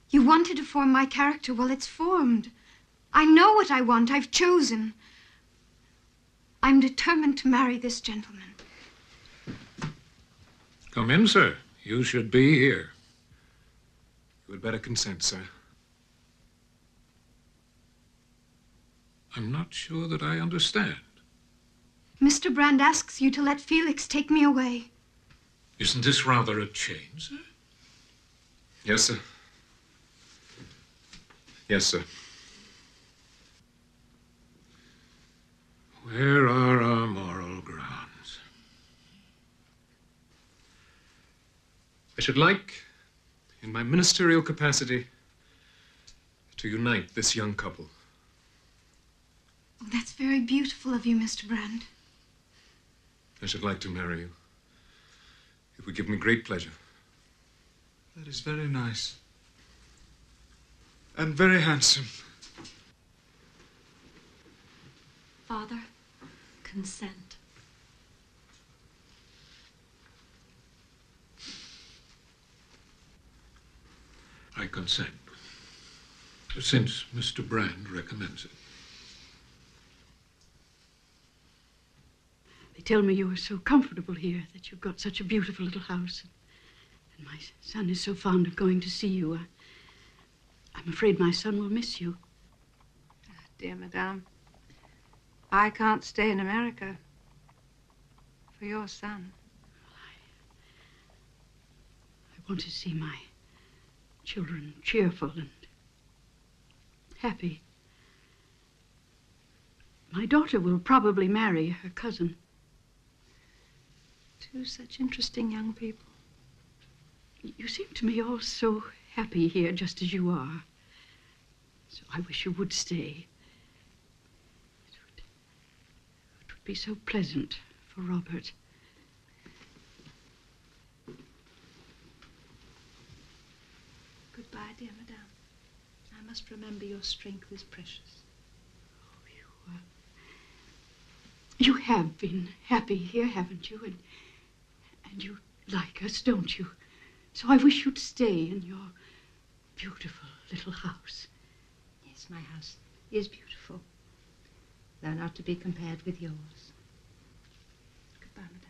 You wanted to form my character. Well, it's formed. I know what I want. I've chosen. I'm determined to marry this gentleman. Come in, sir. You should be here. You had better consent, sir. I'm not sure that I understand. Mr. Brand asks you to let Felix take me away. Isn't this rather a change, sir? Yes, sir. Yes, sir. Where are our moral grounds? I should like, in my ministerial capacity, to unite this young couple. Oh, that's very beautiful of you, Mr. Brand. I should like to marry you. It would give me great pleasure. That is very nice. And very handsome. Father, consent. I consent, since Mr. Brand recommends it. They tell me you are so comfortable here, that you've got such a beautiful little house. And my son is so fond of going to see you. I'm afraid my son will miss you. Dear Madame, I can't stay in America for your son. I want to see my children cheerful and happy. My daughter will probably marry her cousin. Two such interesting young people. You seem to me all so happy here, just as you are. So I wish you would stay. It would be so pleasant for Robert. Goodbye, dear Madame. I must remember your strength is precious. You have been happy here, haven't you? And you like us, don't you? So I wish you'd stay in your beautiful little house. Yes, my house is beautiful, though not to be compared with yours. Goodbye, Madame.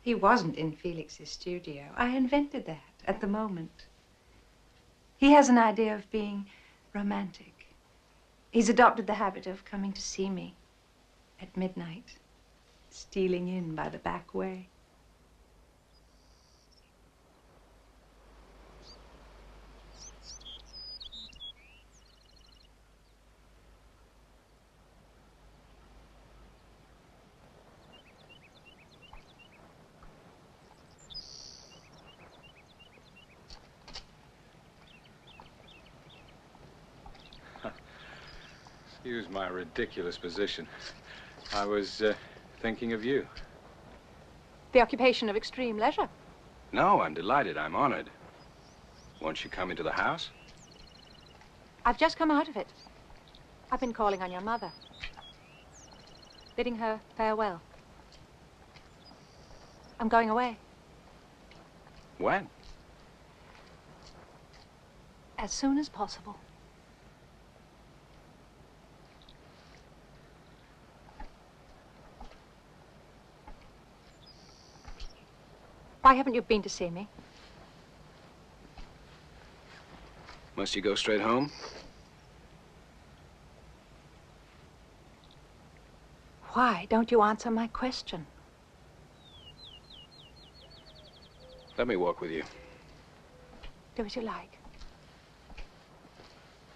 He wasn't in Felix's studio. I invented that at the moment. He has an idea of being romantic. He's adopted the habit of coming to see me at midnight, stealing in by the back way. Excuse my ridiculous position. I was thinking of you. The occupation of extreme leisure. No, I'm delighted. I'm honored. Won't you come into the house? I've just come out of it. I've been calling on your mother, bidding her farewell. I'm going away. When? As soon as possible. Why haven't you been to see me? Must you go straight home? Why don't you answer my question? Let me walk with you. Do as you like.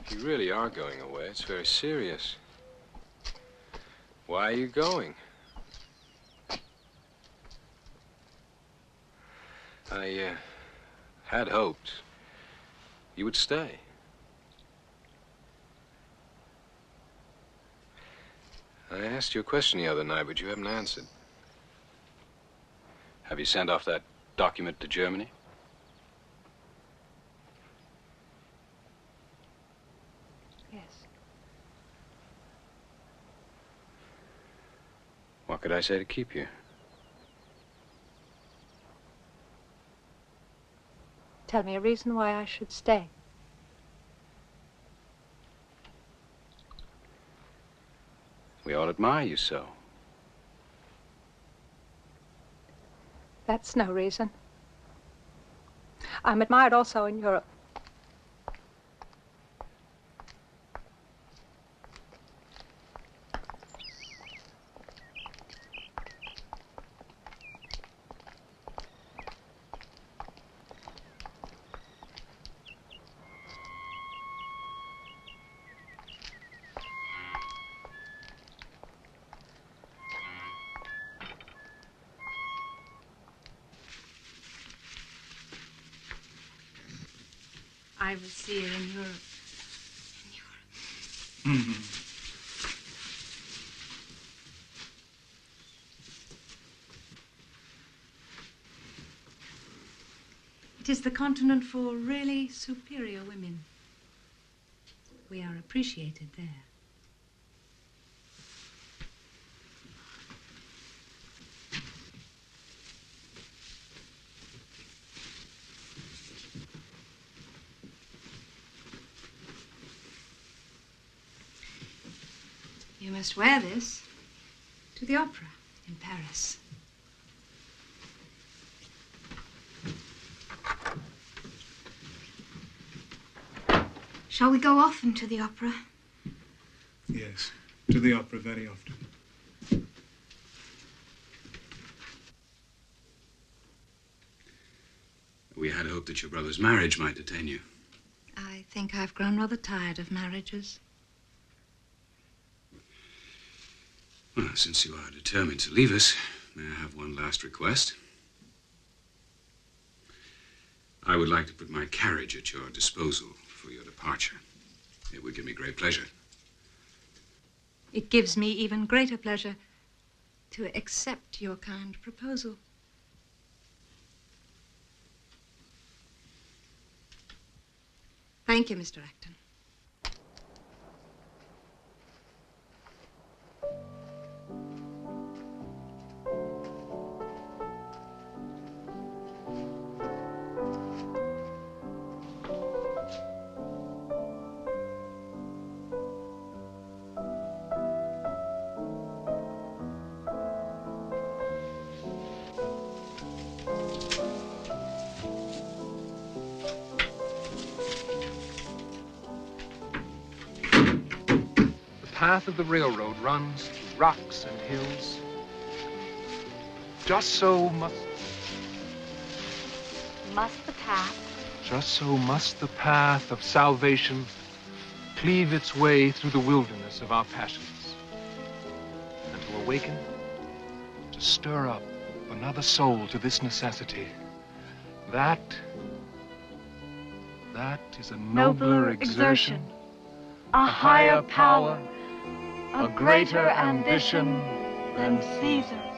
If you really are going away, it's very serious. Why are you going? I had hoped you would stay. I asked you a question the other night, but you haven't answered. Have you sent off that document to Germany? Yes. What could I say to keep you? Tell me a reason why I should stay. We all admire you so. That's no reason. I'm admired also in Europe. I will see her in Europe. It is the continent for really superior women. We are appreciated there. You must wear this to the opera in Paris. Shall we go often to the opera? Yes, to the opera very often. We had hoped that your brother's marriage might detain you. I think I've grown rather tired of marriages. Well, since you are determined to leave us, may I have one last request? I would like to put my carriage at your disposal for your departure. It would give me great pleasure. It gives me even greater pleasure to accept your kind proposal. Thank you, Mr. Acton. The path of the railroad runs through rocks and hills. Just so must the path of salvation cleave its way through the wilderness of our passions, and to awaken, to stir up another soul to this necessity. That is a nobler exertion, a higher power, a greater ambition than Caesar's.